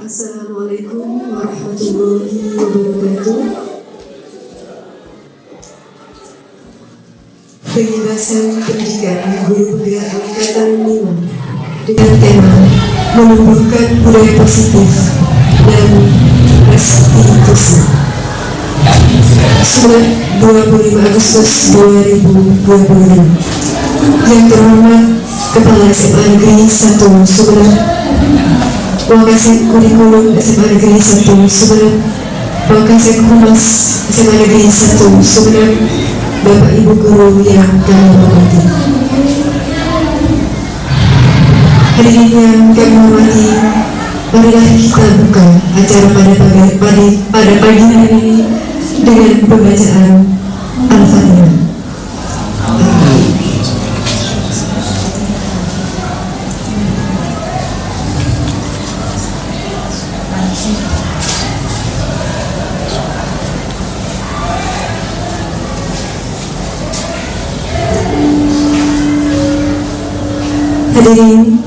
Assalamualaikum warahmatullahi wabarakatuh. Pembahasan pendidikan guru penggerak angkatan 5 dengan tema menumbuhkan budaya positif dan restitusi. Surat 25 Agustus 2025. Yang terhormat Kepala SMA Negeri 1 Sumeneb, Wakasek Kurikulum SMA Negeri 1 Sumeneb, Wakasek Humas SMA Negeri 1 Sumeneb, Bapak Ibu Guru yang kami hormati. Hadirin yang kami hormati, marilah kita buka acara pada pagi hari ini dengan pembacaan Al-Fatihah. Hadirin,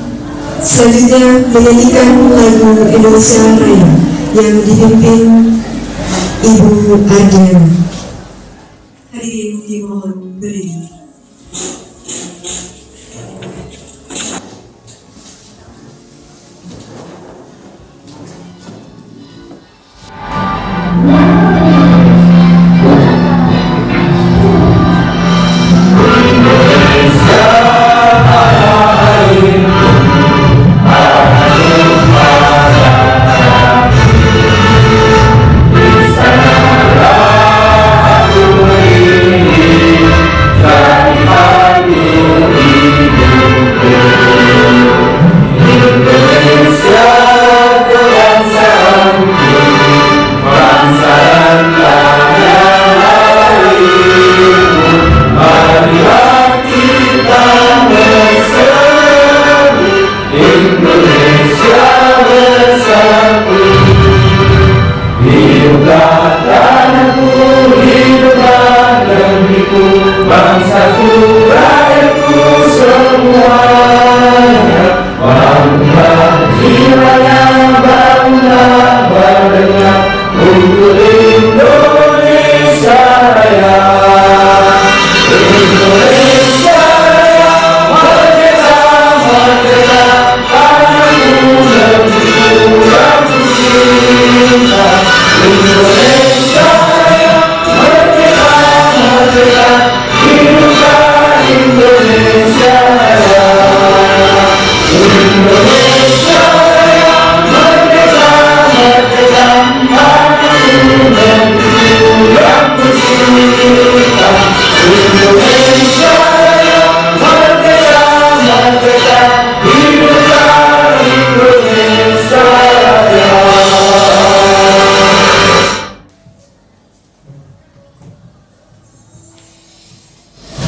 selanjutnya menyanyikan lagu Indonesia Raya yang dipimpin Ibu Ardiana. Hadirin dimohon berdiri.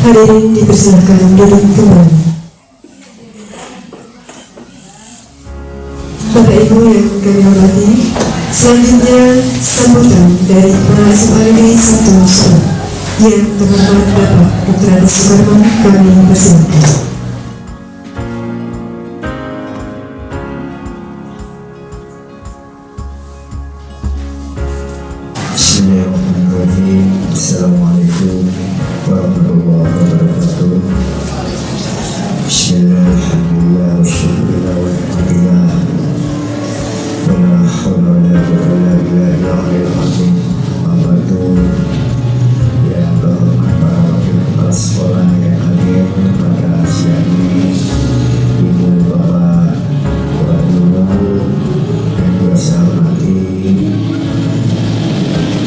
Hadirin dipersilakan duduk kembali. Bapak Ibu yang kami hormati, selanjutnya sambutan dari Kepala SMA Negeri 1 Sumeneb yang terhormat Bapak Dr. Adi Suparman kami persilakan. Bismillahirrahmanirrahim. Assalamualaikum warahmatullahi wabarakatuh. Bismillahirrahmanirrahim. Wasyukurillah walhamdulillah. Wala hawla wala quwwata illa billahil azim. Ya terhormat para wakil kepala sekolah yang hadir pada siang ini, Ibu Bapak Kepala Guru yang juga saya hormati.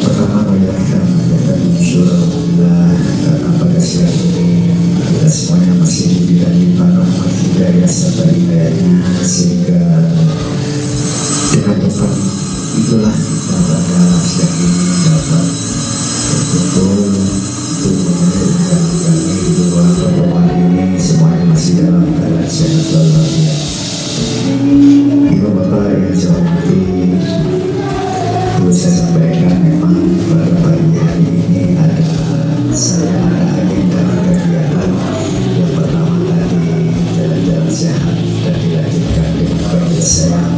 Pertama marilah kita mengucapkan syukur alhamdulillah karena pada siang ini kita semuanya masih diberikan limpahan rahmat hidayah serta hidayahnya, sehingga dengan tempat itulah kita pada siang ini dapat berkumpul untuk menyaksikan kami dua pertemuan ini semuanya masih dalam keadaan sehat walafiat. Ibu Bapak yang saya hormati, perlu saya sampaikan memang pada pagi hari ini ada agenda kegiatan. Yang pertama tadi jalan-jalan sehat dan dilahirkan dengan kebiasaan.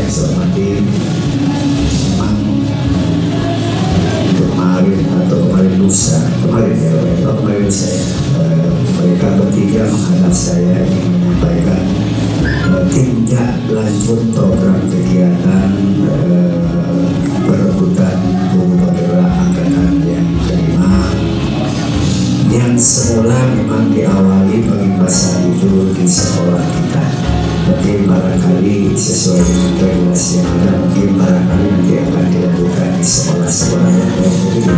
yang saya hormati, memang kemarin lusa mereka bertiga menghadap saya ingin menyampaikan tindak lanjut program kegiatan perebutan guru penggerak angkatan yang kelima, yang semula memang diawali pengimpasan itu di sekolah kita. Tapi barangkali sesuai dengan regulasi yang ada, mungkin barangkali nanti akan dilakukan di sekolah-sekolah yang lain. Jadi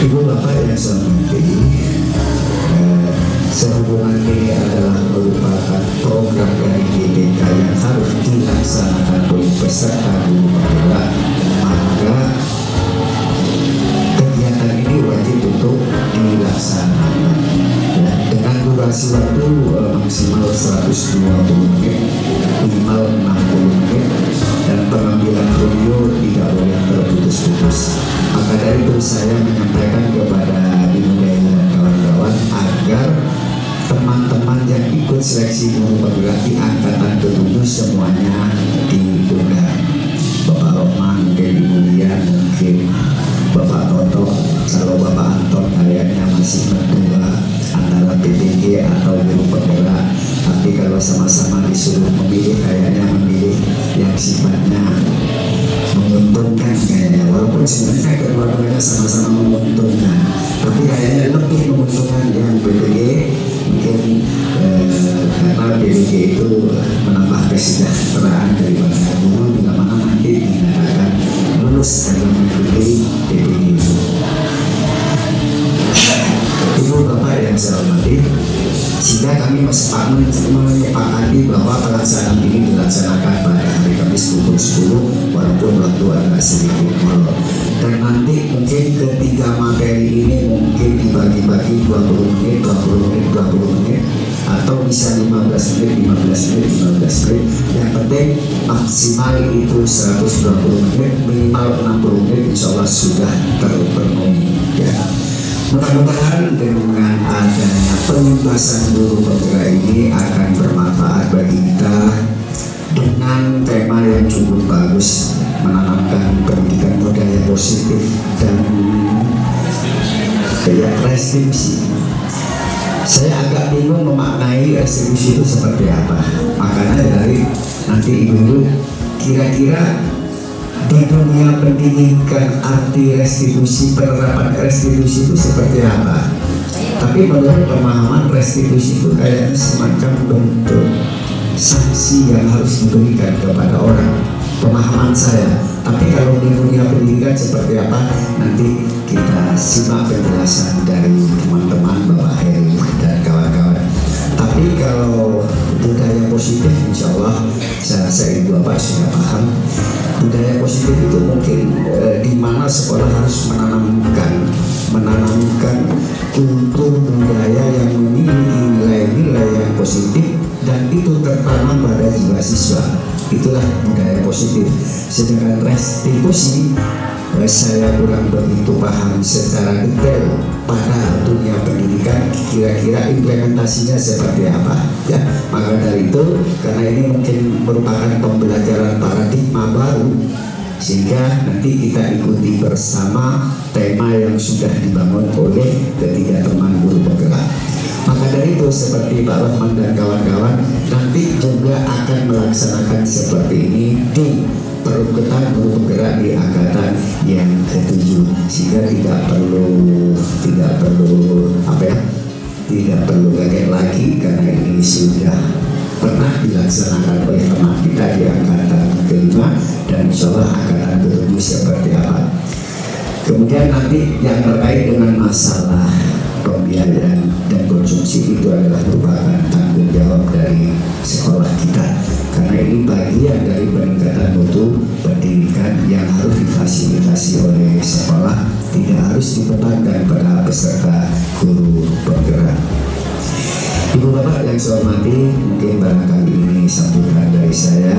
Ibu Bapak yang saya hormati, sehubungan ini adalah merupakan program dari GBK yang harus dilaksanakan oleh peserta guru penggerak, maka kegiatan ini wajib untuk dilaksanakan dengan durasi waktu maksimal 120 menit, minimal 60 menit, dan pengambilan video tidak boleh terputus-putus. Maka dari itu saya menyampaikan kepada Ibu Dewi dan kawan-kawan agar teman-teman yang ikut seleksi guru penggerak di angkatan ke-7 semuanya diundang. Bapak Rohman, mungkin Ibu Lian, mungkin Bapak Toto, kalau Bapak Anton kayaknya masih berdua antara PPG atau guru penggerak. Tapi kalau sama-sama disuruh memilih, kayaknya memilih yang sifatnya menguntungkan kayaknya, walaupun sebenarnya kedua-duanya sama-sama menguntungkan, tapi kayaknya lebih menguntungkan yang PPG mungkin karena PPG itu menambah kesejahteraan daripada guru bila mana nanti dinyatakan lulus dalam mengikuti PPG itu. Ibu Bapak yang saya hormati, sehingga kami menyepakati bahwa pelaksanaan ini dilaksanakan pada hari Kamis pukul 10 walaupun waktu agak sedikit molor. Dan nanti mungkin ketiga materi ini mungkin dibagi-bagi 20 menit, 20 menit, 20 menit, atau bisa 15 menit, 15 menit, 15 menit. Yang penting maksimal itu 120 menit, minimal 60 menit, insya Allah sudah terpenuhi. Ya. Mudah-mudahan dengan adanya penuntasan guru penggerak ini akan bermanfaat bagi kita dengan tema yang cukup bagus, menanamkan pendidikan budaya positif dan restitusi. Saya agak bingung memaknai restitusi itu seperti apa. Makanya dari nanti Ibu kira-kira di dunia pendidikan arti restitusi, penerapan restitusi itu seperti apa? Tapi menurut pemahaman restitusi itu kayaknya semacam bentuk sanksi yang harus diberikan kepada orang. Pemahaman saya. Tapi kalau di dunia pendidikan seperti apa? Nanti kita simak penjelasan dari teman-teman Bapak Heri dan kawan-kawan. Tapi kalau budaya positif, insya Allah saya Ibu Bapak sudah paham. Budaya positif itu mungkin di mana sekolah harus menanamkan kultur budaya yang memiliki nilai-nilai yang positif dan itu tertanam pada jiwa siswa. Itulah budaya positif. Sedangkan restitusi saya kurang begitu paham secara detail pada dunia pendidikan, kira-kira implementasinya seperti apa ya. Maka dari itu, karena ini mungkin merupakan pembelajaran paradigma baru, sehingga nanti kita ikuti bersama tema yang sudah dibangun oleh ketiga teman guru penggerak. Maka dari itu, seperti Pak Rahman dan kawan-kawan nanti juga akan melaksanakan seperti ini di perebutan guru penggerak di angkatan yang ke-7, sehingga tidak perlu kaget lagi karena ini sudah pernah dilaksanakan oleh teman kita di angkatan ke-5 dan insya Allah angkatan ke-7 seperti apa. Kemudian nanti yang terkait dengan masalah pembiayaan dan konsumsi itu adalah merupakan tanggung jawab dari sekolah kita, karena ini bagian dari peningkatan mutu pendidikan yang harus difasilitasi oleh sekolah, tidak harus dibebankan pada peserta guru penggerak. Ibu Bapak yang saya hormati, mungkin barangkali ini sambutan dari saya,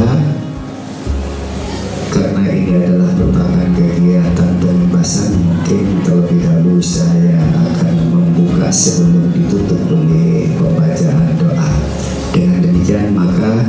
karena ini adalah merupakan kegiatan pembebasan. Mungkin terlebih dahulu saya akan membuka sebelum ditutup oleh pembacaan doa. Dengan demikian maka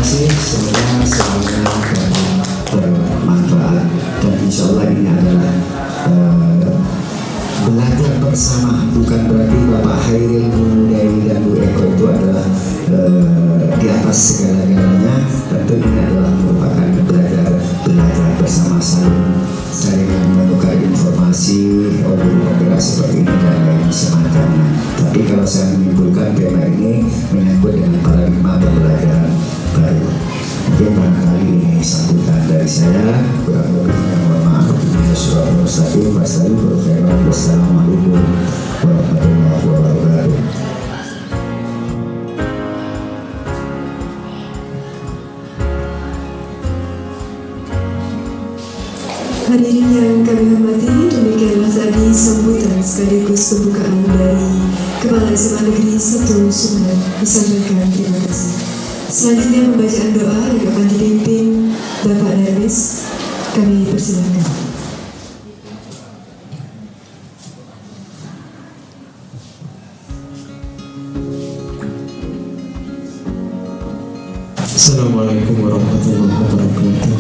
kasih, semoga semuanya bermanfaat dan insya Allah ini adalah belajar bersama, bukan berarti Bapak Hairil, Bu Dewi dan Bu Eko itu adalah di atas segala-galanya. Tentu ini adalah merupakan belajar saling menukar informasi, guru penggerak seperti ini dan lain semacamnya. Tapi kalau saya menyimpulkan tema ini menyangkut dengan paradigma pembelajaran baru. Mungkin barangkali ini sambutan dari saya, kurang lebihnya mohon maaf. Wassalamualaikum warahmatullahi wabarakatuh. Hadirin yang kami hormati, demikianlah tadi sambutan sekaligus pembukaan dari Kepala SMA Negeri 1 Sumeneb. Disampaikan terima kasih. Selanjutnya pembacaan doa yang akan dipimpin Bapak Darwis. Kami persilakan. Assalamualaikum warahmatullahi wabarakatuh.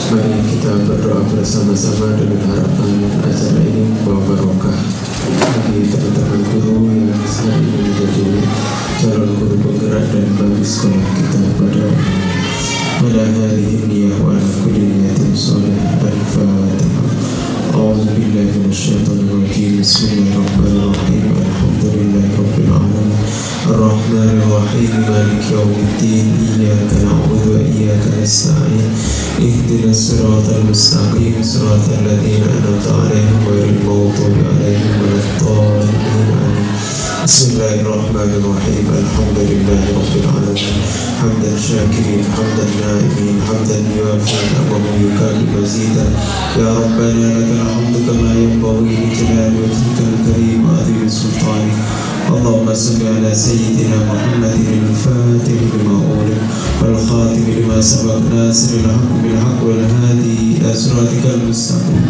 Mari kita berdoa bersama-sama dengan harapan acara ini membawa barokah bagi teman-teman guru yang hari ini menjadi calon guru penggerak dan bagi sekolah kita pada hadhihi niyah wa ala kulli niyatin shalih. Al-Fatihah. A'udzu billahi minasyaitonir rajim. Bismillahirrahmanirrahim. Alhamdulillahi rabbil alamin. Ar-Rahmanir Rahim. Maliki yaumiddin. Iyyaka na'budu wa iyyaka nasta'in. Ihdinas siratal mustaqim. Siratal ladzina an'amta 'alaihim ghairil maghdubi 'alaihim waladdallin. Bismillahirrahmanirrahim. Alhamdulillahi rabbil alamin. Hamdan syakirin, hamdan na'imin, hamdan yuwafi ni'amahu wa yukafi mazida. Ya Rabbana lakal hamdu kama yanbaghi li jalali wajhikal karim wa 'azimi sultanik. Allahumma salli ala sayyidina Muhammadin al-Fatih lima ughliq wal khatim lima sabaq nasiril haqq bil haqq wal hadi ila siratikal mustaqim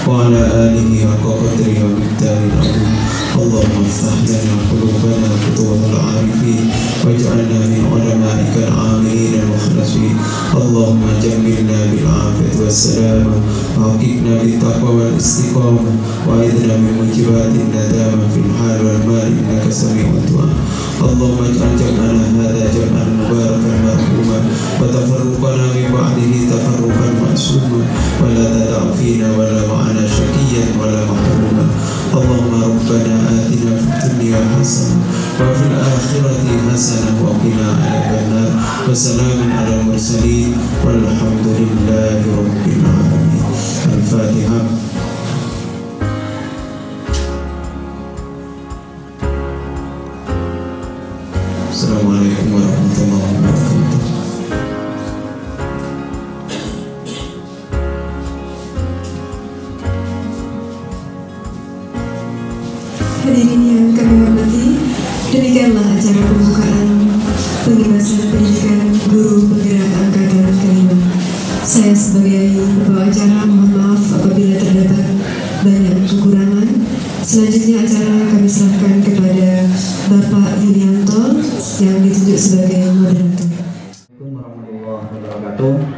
wa ala alihi haqqa qadrihi wa miqdaril azim. Allahumma iftah lana qulubana futuhal arifin waj'alna min ulama'ikal amilin al-mukhlasin. Allahumma jammilna bil afiyati was salamah wa aqimna bit taqwa wal istiqamah wa idna min mujibatin nadama fil hal wal mal innaka sami'ud du'a. Allahumma ij'al jam'ana hadha jam'an mubarakan marhuma wa tafarruqana min ba'dihi tafarruqan ma'suma wa la tad'a fina wa la ma'ana syaqiyyan wa la mahruma. Allahumma rabbana atina fid dunya hasanah wa fil akhirati hasanah wa qina adzabannar. Wa salamun alal mursalin walhamdulillahi rabbil alamin. Al-Fatihah. Assalamualaikum warahmatullahi wabarakatuh. Hadirin yang kami hormati, demikianlah acara pembukaan pembebasan pendidikan guru penggerak angkatan kelima. Saya sebagai pembawa acara mohon maaf apabila terdapat banyak kekurangan. Selanjutnya acara kami serahkan kepada Bapak Yulianto yang ditunjuk sebagai moderator. Assalamualaikum warahmatullahi wabarakatuh.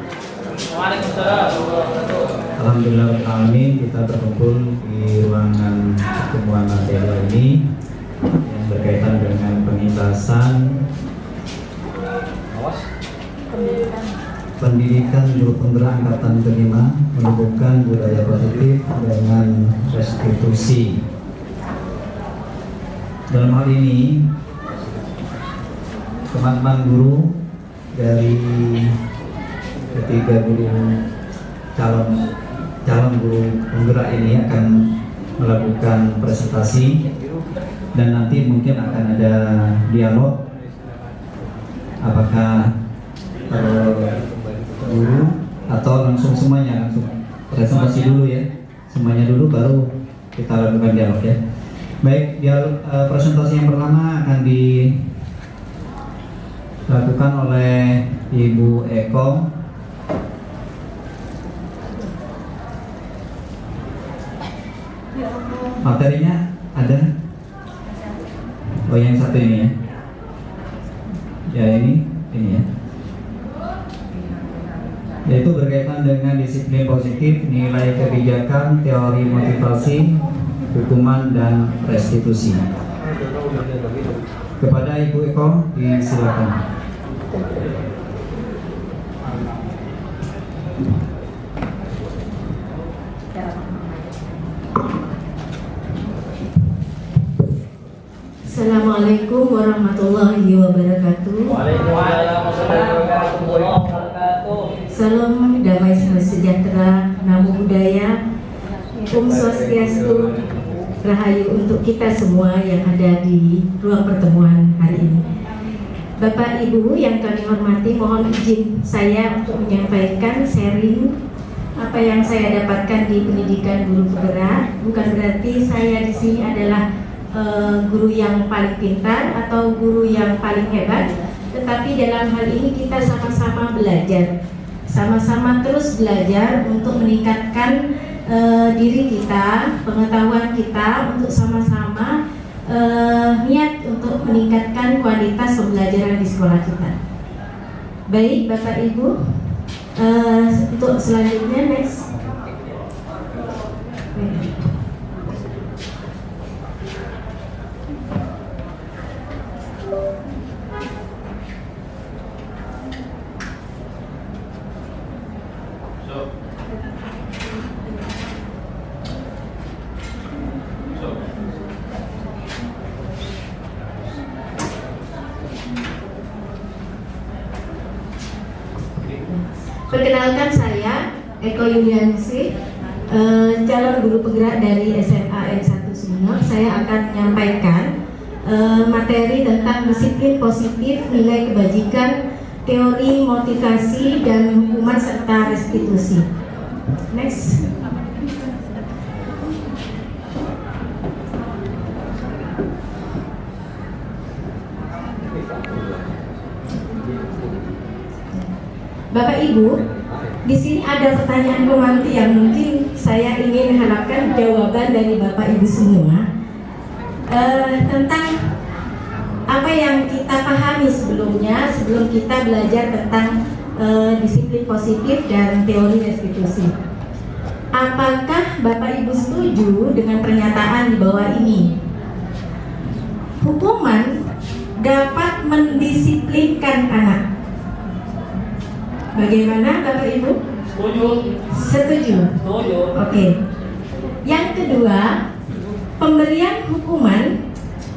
Alhamdulillah alamin, kita berkumpul di ruangan pertemuan materi ini yang berkaitan dengan pengitasan pendidikan guru penggerak angkatan kelima, menumbuhkan budaya positif dengan restitusi. Dalam hal ini, teman-teman guru dari ketiga guru calon guru penggerak ini akan melakukan presentasi dan nanti mungkin akan ada dialog. Apakah guru atau langsung semuanya, langsung presentasi dulu ya, semuanya dulu baru kita lakukan dialog ya. Baik, presentasi yang pertama akan dilakukan oleh Ibu Eko. Materinya ada? Oh, yang satu ini ya. Ya ini ya. yaitu berkaitan dengan disiplin positif, nilai kebijakan, teori motivasi, hukuman, dan restitusi. Kepada Ibu Eko, disilakan. Assalamualaikum warahmatullahi wabarakatuh. Salam damai sejahtera, namo buddhaya, Om Swastiastu, Rahayu untuk kita semua yang ada di ruang pertemuan hari ini. Bapak Ibu yang kami hormati, mohon izin saya untuk menyampaikan sharing apa yang saya dapatkan di pendidikan guru penggerak. Bukan berarti saya di sini adalah guru yang paling pintar atau guru yang paling hebat, tetapi dalam hal ini kita sama-sama belajar, sama-sama terus belajar untuk meningkatkan diri kita, pengetahuan kita, untuk sama-sama niat untuk meningkatkan kualitas pembelajaran di sekolah kita. Baik Bapak Ibu, untuk selanjutnya next. Perkenalkan, saya Eko Yuliansi, calon guru penggerak dari SMA N1 Sumeneb. Saya akan menyampaikan materi tentang disiplin positif, nilai kebajikan, teori motivasi, dan hukuman serta restitusi. Next. Bapak Ibu, di sini ada pertanyaan romantis yang mungkin saya ingin harapkan jawaban dari Bapak Ibu semua tentang apa yang kita pahami sebelumnya, sebelum kita belajar tentang disiplin positif dan teori restitusi. Apakah Bapak Ibu setuju dengan pernyataan di bawah ini? Hukuman dapat mendisiplinkan anak. Bagaimana Bapak Ibu? Setuju. Setuju. Setuju. Oke. Yang kedua, pemberian hukuman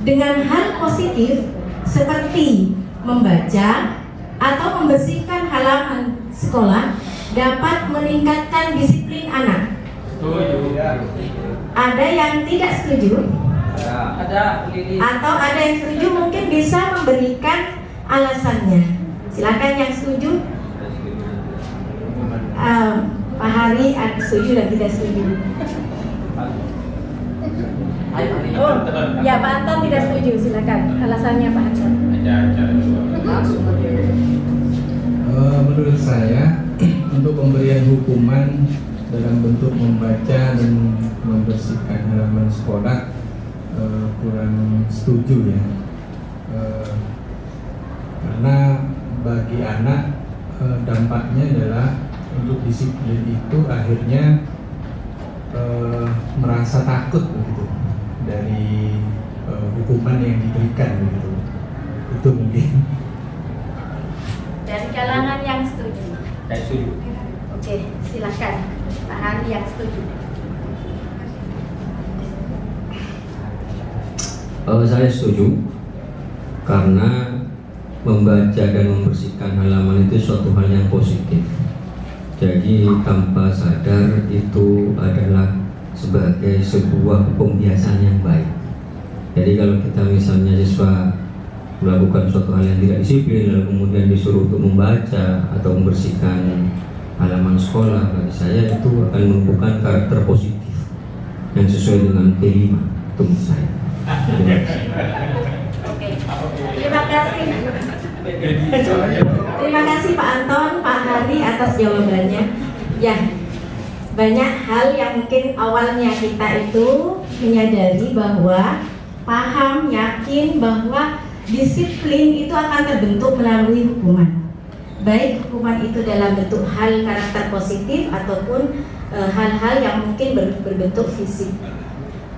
dengan hal positif seperti membaca atau membersihkan halaman sekolah dapat meningkatkan disiplin anak. Setuju. Ada yang tidak setuju? Ada. Atau ada yang setuju, mungkin bisa memberikan alasannya. Silakan yang setuju. Pak Hari setuju dan tidak setuju. Oh, ya Pak Anton tidak setuju. Silakan alasannya Pak Anton. Menurut saya untuk pemberian hukuman dalam bentuk membaca dan membersihkan halaman sekolah kurang setuju ya, karena bagi anak dampaknya adalah untuk disiplin itu akhirnya merasa takut begitu dari hukuman yang diberikan begitu. Itu mungkin. Dari kalangan yang setuju. Saya setuju. Oke, silakan Pak Hari yang setuju. Saya setuju karena membaca dan membersihkan halaman itu suatu hal yang positif. Jadi tanpa sadar itu adalah sebagai sebuah pembiasaan yang baik. Jadi kalau kita misalnya siswa melakukan suatu hal yang tidak disiplin lalu kemudian disuruh untuk membaca atau membersihkan halaman sekolah, bagi saya itu akan menumbuhkan karakter positif yang sesuai dengan P5 itu menurut saya. Oke. Terima kasih. Terima kasih Pak Anton, Pak Hari atas jawabannya. Ya, banyak hal yang mungkin awalnya kita itu menyadari bahwa paham, yakin bahwa disiplin itu akan terbentuk melalui hukuman. baik hukuman itu dalam bentuk hal karakter positif ataupun hal-hal yang mungkin berbentuk fisik.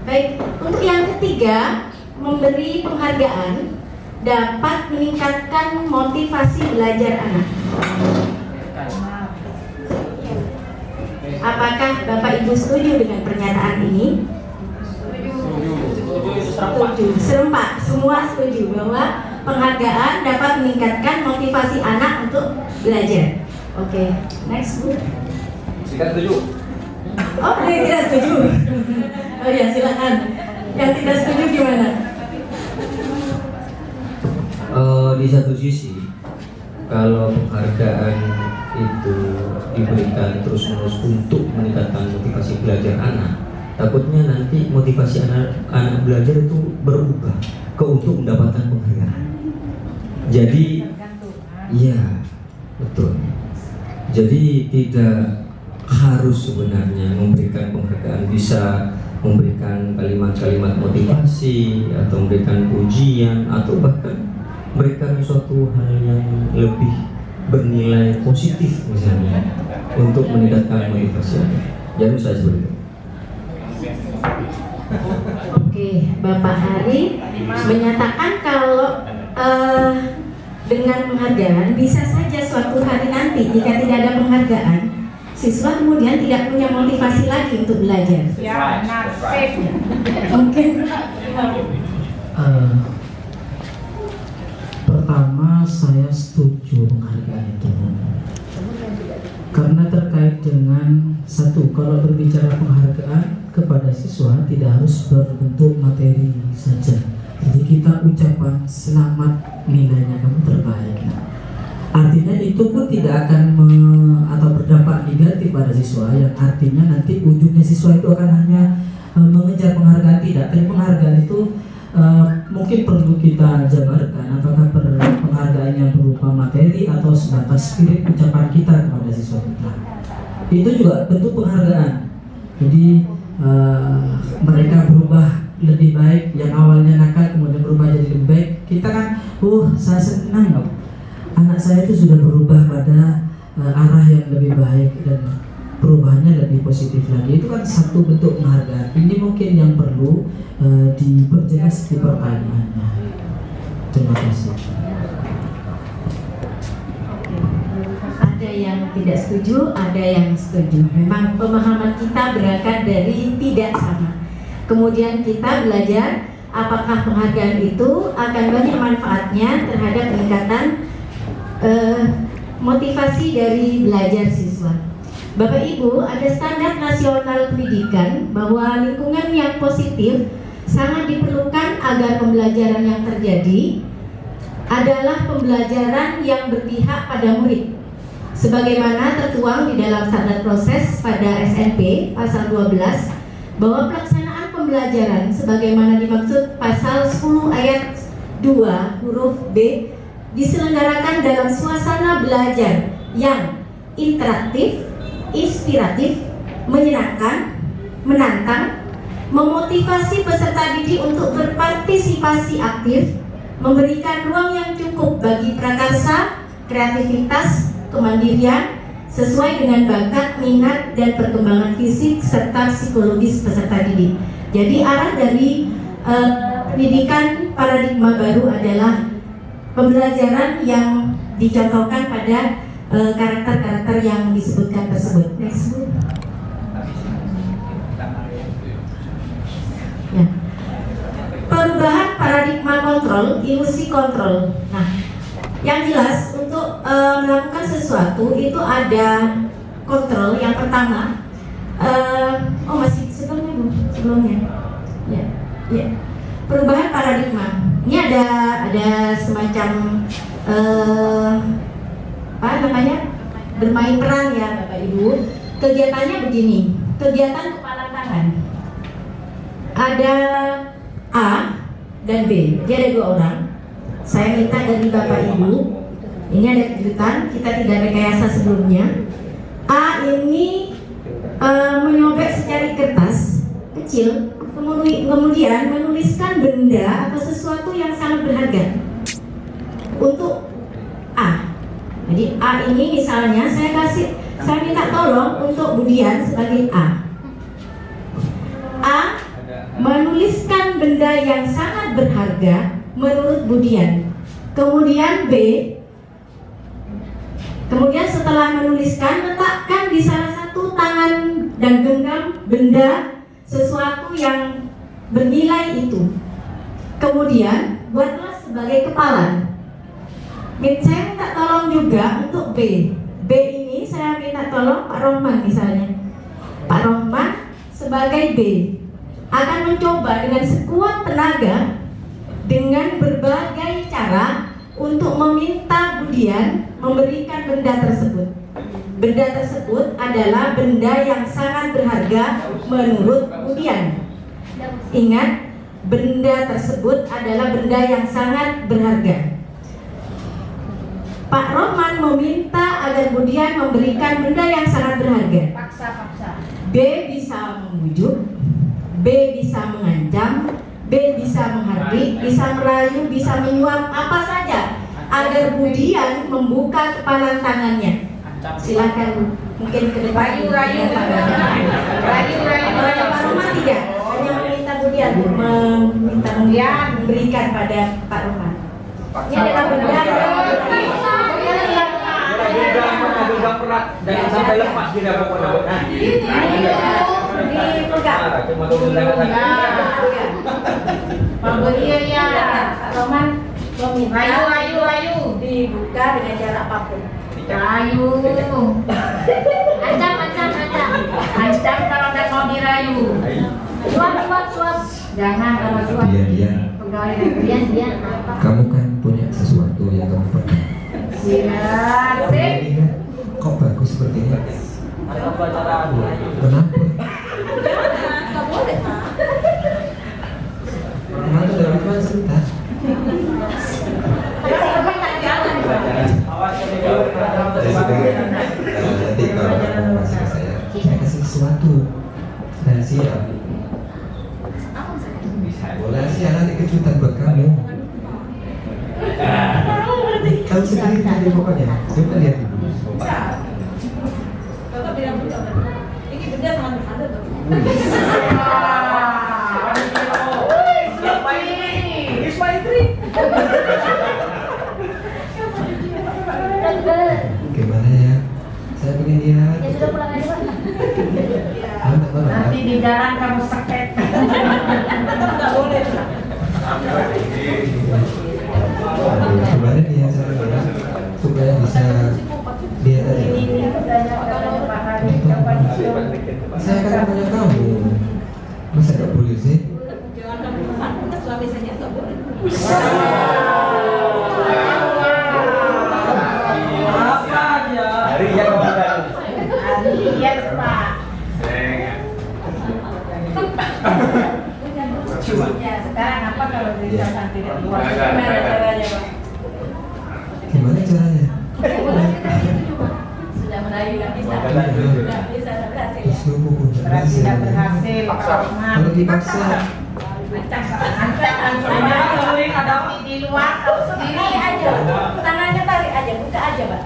Baik, untuk yang ketiga, memberi penghargaan dapat meningkatkan motivasi belajar anak. Apakah Bapak Ibu setuju dengan pernyataan ini? Setuju, serempak, semua setuju bahwa penghargaan dapat meningkatkan motivasi anak untuk belajar. Oke, next Bu. Sikat setuju. Oh, tidak setuju. Oh ya, silakan. Yang tidak setuju gimana? Di satu sisi, kalau penghargaan itu diberikan terus-menerus untuk meningkatkan motivasi belajar anak, takutnya nanti motivasi anak belajar itu berubah ke untuk mendapatkan penghargaan. Jadi, iya, betul. Jadi tidak harus sebenarnya memberikan penghargaan, bisa memberikan kalimat-kalimat motivasi atau memberikan pujian atau bahkan memberikan suatu hal yang lebih bernilai positif misalnya untuk meningkatkan motivasi. Jadi saya seperti itu. Oke, Bapak Hari menyatakan kalau dengan penghargaan bisa saja suatu hari nanti jika tidak ada penghargaan, siswa kemudian tidak punya motivasi lagi untuk belajar. Ya, nasib. Mungkin pertama saya setuju penghargaan itu karena terkait dengan satu, kalau berbicara penghargaan kepada siswa tidak harus berbentuk materi saja. Jadi kita ucapan selamat, nilainya kamu terbaik. Artinya itu pun tidak akan atau berdampak negatif pada siswa, yang artinya nanti ujungnya siswa itu akan hanya mengejar penghargaan. Tidak, tapi penghargaan itu mungkin perlu kita jabarkan apakah penghargaan yang berupa materi atau sebatas spirit ucapan kita kepada siswa kita. Itu juga bentuk penghargaan. Jadi mereka berubah lebih baik, yang awalnya nakal kemudian berubah jadi lebih baik. Kita kan, saya senang loh, anak saya itu sudah berubah pada arah yang lebih baik dan perubahannya lebih positif lagi. Itu kan satu bentuk penghargaan. Ini mungkin yang perlu diperjelas di pertanyaannya. Terima kasih. ada yang tidak setuju, ada yang setuju. Memang pemahaman kita berangkat dari tidak sama. Kemudian kita belajar apakah penghargaan itu akan banyak manfaatnya terhadap peningkatan motivasi dari belajar siswa. Bapak Ibu, ada standar nasional pendidikan bahwa lingkungan yang positif sangat diperlukan agar pembelajaran yang terjadi adalah pembelajaran yang berpihak pada murid. Sebagaimana tertuang di dalam standar proses pada SNP pasal 12 bahwa pelaksanaan pembelajaran sebagaimana dimaksud pasal 10 ayat 2 huruf B diselenggarakan dalam suasana belajar yang interaktif, inspiratif, menyenangkan, menantang, memotivasi peserta didik untuk berpartisipasi aktif, memberikan ruang yang cukup bagi prakarsa, kreativitas, kemandirian, sesuai dengan bakat, minat, dan perkembangan fisik serta psikologis peserta didik. Jadi arah dari pendidikan paradigma baru adalah pembelajaran yang dicontohkan pada karakter-karakter yang disebutkan tersebut. Next, Bu. Ya. Perubahan paradigma kontrol, ilusi kontrol. Nah, yang jelas untuk melakukan sesuatu itu ada kontrol. Yang pertama, masih sebelumnya, Bu, sebelumnya. Ya, ya. Perubahan paradigma. Ini ada semacam bermain peran ya Bapak Ibu. Kegiatannya begini, kegiatan kepala tangan. Ada A dan B, dia ada 2 orang. Saya minta dari Bapak Ibu, ini ada kejutan, kita tidak rekayasa sebelumnya. A ini menyobek secari kertas kecil, kemudian menuliskan benda atau sesuatu yang sangat berharga untuk A. Jadi A ini misalnya saya minta tolong untuk Budian sebagai A. A menuliskan benda yang sangat berharga menurut Budian. Kemudian B, setelah menuliskan, letakkan di salah satu tangan dan genggam benda sesuatu yang bernilai itu. Kemudian buatlah sebagai kepalan. Saya minta tolong juga untuk B. B ini saya minta tolong Pak Rohman misalnya. Pak Rohman sebagai B akan mencoba dengan sekuat tenaga dengan berbagai cara untuk meminta Budian memberikan benda tersebut. Benda tersebut adalah benda yang sangat berharga menurut Budian. Ingat, benda tersebut adalah benda yang sangat berharga. Pak Rohman meminta agar Budian memberikan benda yang sangat berharga. Paksa. B bisa membujuk, B bisa mengancam, B bisa menghardik, bisa merayu, bisa menyuap, apa saja agar Budian membuka kepalan tangannya. Silakan mungkin ke depan. Rayu. Pak Rohman tidak, hanya meminta Budian memberikan pada Pak Rohman. Ini adalah benda dan sampai lepas dia pokoknya. Pemberian ya, Pak Rohman rayu dibuka dengan cara apapun. Rayu. Ancam kalau nggak mau dirayu. Suap. Jangan kalau suap. Pegawai negerian apa? Kamu kan punya sesuatu yang kamu pegang. Siap. Ini kan kok bagus seperti ini? Kenapa? Nanti dapat uang sebentar. Nanti kalau kamu kasih ke saya kasih sesuatu rahasia. Boleh sih, nanti kejutan buat kamu. Kamu sendiri tadi pokoknya. Coba lihat dulu. Bapak bilang dulu. Ini benda sangat berharga tuh. Siapa ini? Ismail. Gimana ya? Saya pengen lihat. Ya sudah pulang aja Pak. Nanti di jalan kamu sakit. Tidak boleh. Kemarin dia caranya supaya bisa lihat aja. Saya kan punya kamu. Masa gak boleh sih? Suami saya nggak boleh. Iya Pak. Ya sekarang apa kalau dinyatakan tidak puas? Gimana caranya Pak? Gimana caranya? Sudah merayu nggak bisa. Nggak bisa berhasil. Berarti tidak berhasil Pak Rohman. Kalau dipaksa, Ancam di luar tahu sendiri aja. Tangannya tarik aja, buka aja Pak.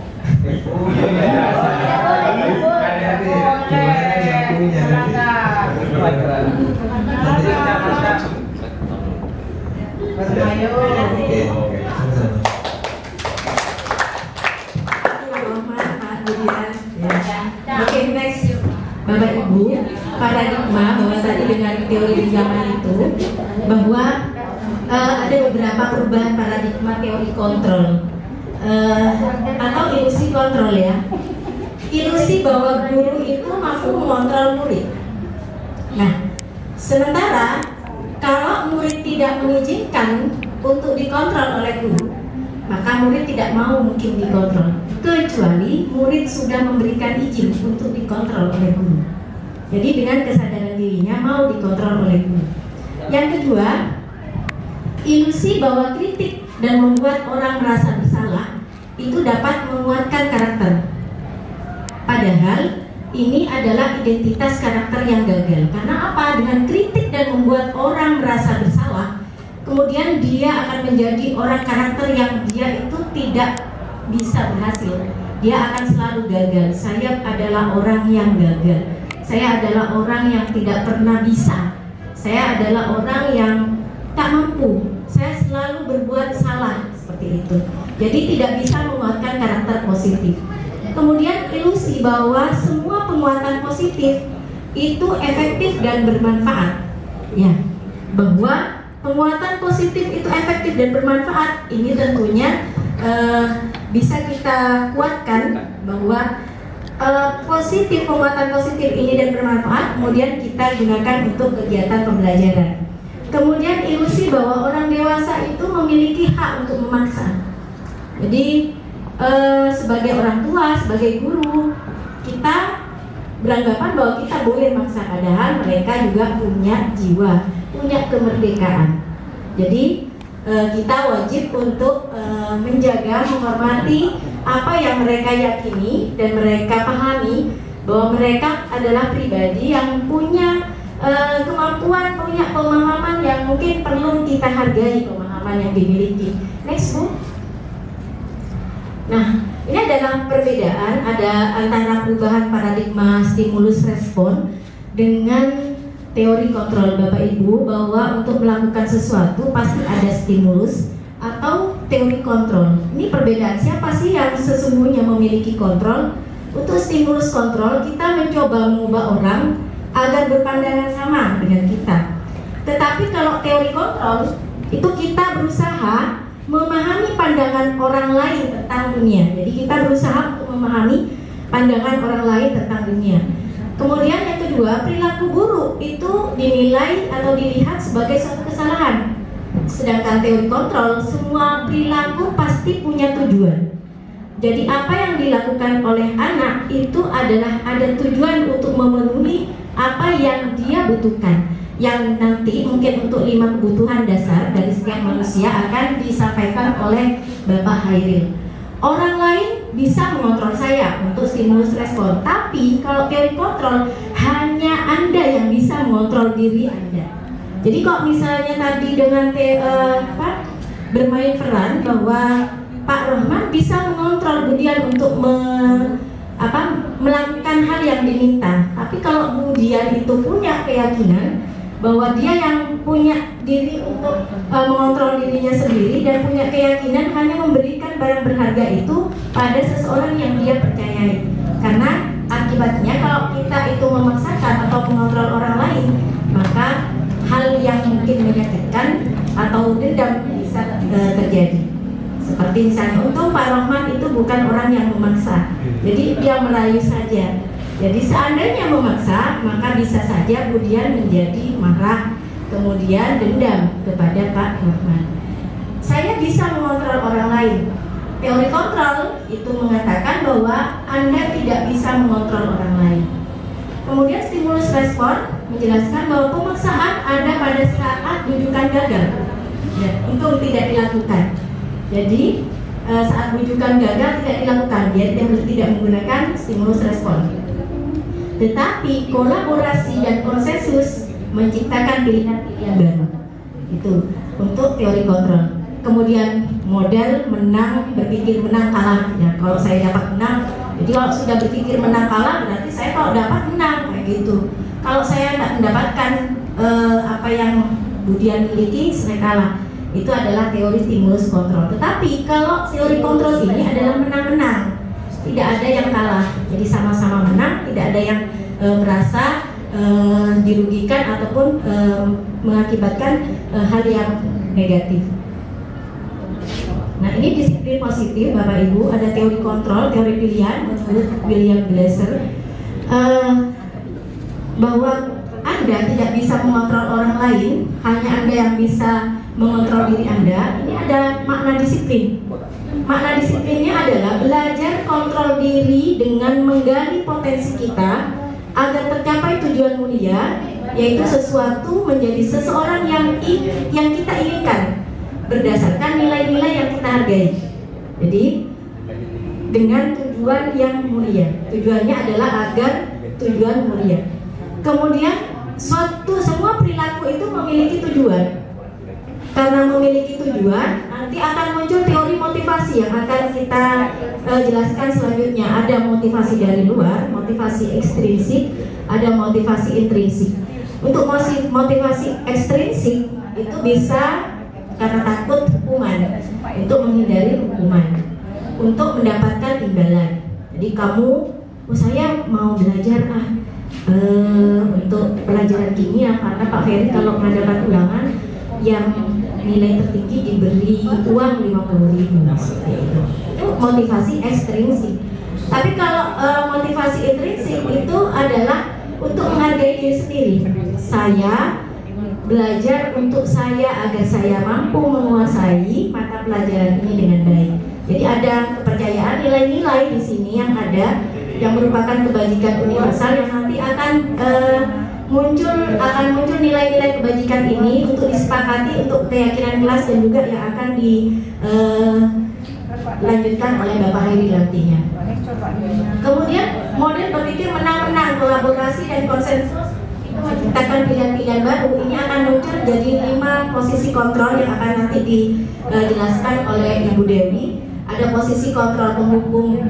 Ayo. Oke, next Bapak Ibu, paradigma bahwa tadi dengan teori di zaman itu bahwa ada beberapa perubahan paradigma teori kontrol atau ilusi kontrol ya. Ilusi bahwa guru itu mampu mengontrol murid. Nah, sementara kalau murid tidak mengizinkan untuk dikontrol oleh guru, maka murid tidak mau mungkin dikontrol, kecuali murid sudah memberikan izin untuk dikontrol oleh guru. Jadi dengan kesadaran dirinya mau dikontrol oleh guru. Yang kedua, ilusi bahwa kritik dan membuat orang merasa bersalah itu dapat menguatkan karakter. Padahal ini adalah identitas karakter yang gagal. Karena apa? Dengan kritik dan membuat orang merasa bersalah, kemudian dia akan menjadi orang karakter yang dia itu tidak bisa berhasil. Dia akan selalu gagal. Saya adalah orang yang gagal. Saya adalah orang yang tidak pernah bisa. Saya adalah orang yang tak mampu. Saya selalu berbuat salah, seperti itu. Jadi tidak bisa menguatkan karakter positif. Kemudian ilusi bahwa semua penguatan positif itu efektif dan bermanfaat. Ya, bahwa penguatan positif itu efektif dan bermanfaat, ini tentunya bisa kita kuatkan bahwa penguatan positif ini dan bermanfaat kemudian kita gunakan untuk kegiatan pembelajaran. Kemudian ilusi bahwa orang dewasa itu memiliki hak untuk memaksa. Jadi sebagai orang tua, sebagai guru, kita beranggapan bahwa kita boleh maksa, padahal mereka juga punya jiwa, punya kemerdekaan. Jadi kita wajib untuk menjaga, menghormati apa yang mereka yakini dan mereka pahami, bahwa mereka adalah pribadi yang punya kemampuan, punya pemahaman yang mungkin perlu kita hargai, pemahaman yang dimiliki. Next, Bu. Nah, ini adalah perbedaan ada antara perubahan paradigma stimulus respon dengan teori kontrol, Bapak Ibu, bahwa untuk melakukan sesuatu pasti ada stimulus atau teori kontrol. Ini perbedaan, siapa sih yang sesungguhnya memiliki kontrol? Untuk stimulus kontrol, kita mencoba mengubah orang agar berpandangan sama dengan kita. Tetapi kalau teori kontrol, itu kita berusaha memahami pandangan orang lain tentang dunia. Jadi kita berusaha untuk memahami pandangan orang lain tentang dunia. Kemudian yang kedua, perilaku buruk itu dinilai atau dilihat sebagai suatu kesalahan. Sedangkan teori kontrol, semua perilaku pasti punya tujuan. Jadi apa yang dilakukan oleh anak itu adalah ada tujuan untuk memenuhi apa yang dia butuhkan, yang nanti mungkin untuk 5 kebutuhan dasar dari setiap manusia akan disampaikan oleh Bapak Hairil. Orang lain bisa mengontrol saya untuk stimulus respon, tapi kalau teori kontrol hanya Anda yang bisa mengontrol diri Anda. Jadi kok misalnya tadi dengan bermain peran bahwa Pak Rohman bisa mengontrol Budian untuk melakukan hal yang diminta, tapi kalau Budian itu punya keyakinan bahwa dia yang punya diri untuk mengontrol dirinya sendiri dan punya keyakinan hanya memberikan barang berharga itu pada seseorang yang dia percayai. Karena akibatnya kalau kita itu memaksakan atau mengontrol orang lain, maka hal yang mungkin menyakitkan atau dendam bisa terjadi. Seperti misalnya, untung Pak Rohman itu bukan orang yang memaksa, jadi dia merayu saja. Jadi seandainya memaksa, maka bisa saja kemudian menjadi marah, kemudian dendam kepada Pak Rohman. Saya bisa mengontrol orang lain. Teori kontrol itu mengatakan bahwa Anda tidak bisa mengontrol orang lain. Kemudian stimulus respon menjelaskan bahwa pemaksaan ada pada saat rujukan gagal, ya, untung tidak dilakukan. Jadi saat rujukan gagal tidak dilakukan, dia tidak menggunakan stimulus respon. Tetapi kolaborasi dan konsensus menciptakan pilihan-pilihan baru. Itu untuk teori kontrol. Kemudian model menang, berpikir menang kalah. Ya, kalau saya dapat menang, jadi kalau sudah berpikir menang kalah berarti saya kalau dapat menang, kayak gitu. Kalau saya tidak mendapatkan apa yang Budian miliki, saya kalah. Itu adalah teori stimulus kontrol. Tetapi kalau teori kontrol ini adalah menang-menang, tidak ada yang kalah. Jadi sama-sama menang, tidak ada yang merasa dirugikan ataupun mengakibatkan hal yang negatif. Nah, ini disiplin positif, Bapak Ibu. Ada teori kontrol, teori pilihan menurut William Glasser, bahwa Anda tidak bisa mengontrol orang lain, hanya Anda yang bisa mengontrol diri Anda. Ini ada makna disiplin. Makna disiplinnya adalah belajar kontrol diri dengan menggali potensi kita agar tercapai tujuan mulia, yaitu sesuatu menjadi seseorang yang kita inginkan berdasarkan nilai-nilai yang kita hargai. Jadi dengan tujuan yang mulia. Tujuannya adalah agar tujuan mulia. Kemudian semua perilaku itu memiliki tujuan. karena memiliki tujuan, nanti akan muncul teori motivasi yang akan kita jelaskan selanjutnya. Ada motivasi dari luar, motivasi ekstrinsik, ada motivasi intrinsik. Untuk motivasi ekstrinsik itu bisa karena takut hukuman, untuk menghindari hukuman, untuk mendapatkan imbalan. Jadi kamu, saya mau belajar untuk pelajaran kimia karena Pak Ferry kalau mengadakan ulangan yang nilai tertinggi diberi uang 50.000 seperti itu. Itu motivasi ekstrinsik. Tapi kalau motivasi intrinsik itu adalah untuk menghargai diri sendiri. Saya belajar untuk saya agar saya mampu menguasai mata pelajaran ini dengan baik. Jadi ada kepercayaan, nilai-nilai di sini yang ada, yang merupakan kebajikan universal yang nanti akan muncul nilai-nilai kebajikan ini untuk disepakati untuk keyakinan kelas dan juga yang akan dilanjutkan oleh Bapak Heri nantinya. Kemudian model berpikir menang-menang, kolaborasi dan konsensus itu menciptakan pilihan-pilihan baru. Ini akan muncul jadi 5 posisi kontrol yang akan nanti dijelaskan oleh Ibu Dewi. Ada posisi kontrol penghukum,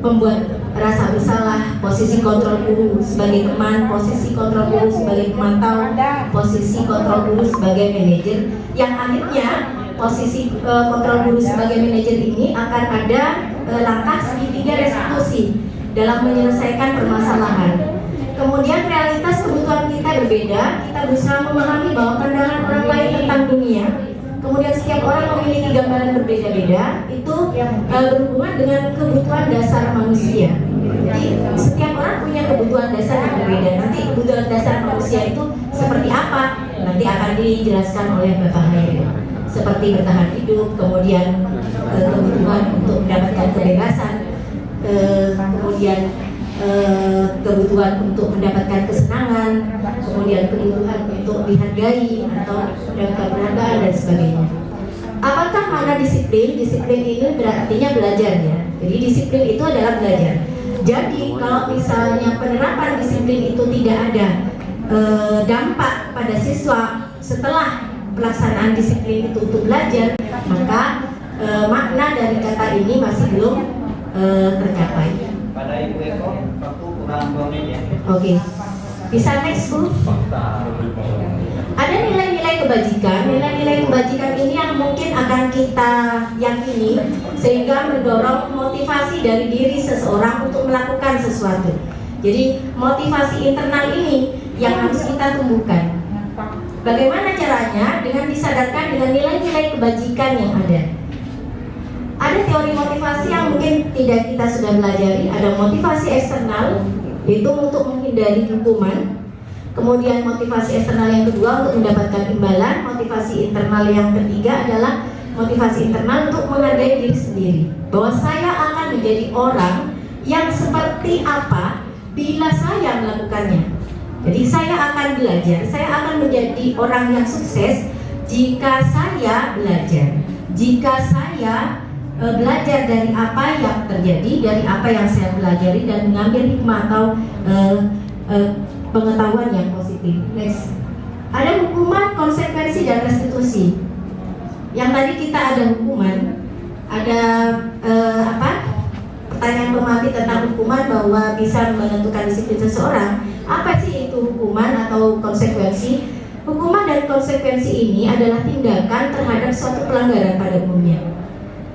pembuat rasa bersalah, posisi kontrol guru sebagai teman, posisi kontrol guru sebagai pemantau, posisi kontrol guru sebagai manajer. Yang akhirnya posisi kontrol guru sebagai manajer ini akan ada langkah segitiga restitusi dalam menyelesaikan permasalahan. Kemudian realitas kebutuhan kita berbeda, kita berusaha memahami bahwa pandangan orang lain tentang dunia. Kemudian setiap orang memiliki gambaran berbeda-beda, itu berhubungan dengan kebutuhan dasar manusia. Jadi setiap orang punya kebutuhan dasar yang berbeda. Nanti kebutuhan dasar manusia itu seperti apa? Nanti akan dijelaskan oleh Bapak Heri. Seperti bertahan hidup, kemudian kebutuhan untuk mendapatkan kebebasan, kemudian kebutuhan untuk mendapatkan kesenangan, kemudian kebutuhan untuk dihargai atau mendapatkan penghargaan dan sebagainya. Apakah makna disiplin? Disiplin ini berartinya belajar ya. Jadi disiplin itu adalah belajar. Jadi kalau misalnya penerapan disiplin itu tidak ada dampak pada siswa setelah pelaksanaan disiplin itu untuk belajar, maka makna dari kata ini masih belum tercapai. Pada Ibu Eko, waktu kurang 2 menit ya. Oke. Bisa next, Bu? Ada nilai-nilai kebajikan. Nilai-nilai kebajikan ini yang mungkin akan kita yakini sehingga mendorong motivasi dari diri seseorang untuk melakukan sesuatu. Jadi motivasi internal ini yang harus kita tumbuhkan. Bagaimana caranya? Dengan disadarkan dengan nilai-nilai kebajikan yang ada. Ada teori motivasi yang mungkin tidak kita sudah pelajari. Ada motivasi eksternal, yaitu untuk menghindari hukuman. Kemudian motivasi eksternal yang kedua untuk mendapatkan imbalan. Motivasi internal yang ketiga adalah motivasi internal untuk menghargai diri sendiri, bahwa saya akan menjadi orang yang seperti apa bila saya melakukannya. Jadi saya akan belajar, saya akan menjadi orang yang sukses jika saya belajar, jika saya belajar dari apa yang terjadi, dari apa yang saya pelajari dan mengambil hikmah atau pengetahuan yang positif. Next, ada hukuman, konsekuensi dan restitusi. Yang tadi kita ada hukuman, ada pertanyaan pemati tentang hukuman bahwa bisa menentukan disiplin seseorang. Apa sih itu hukuman atau konsekuensi? Hukuman dan konsekuensi ini adalah tindakan terhadap suatu pelanggaran pada umumnya.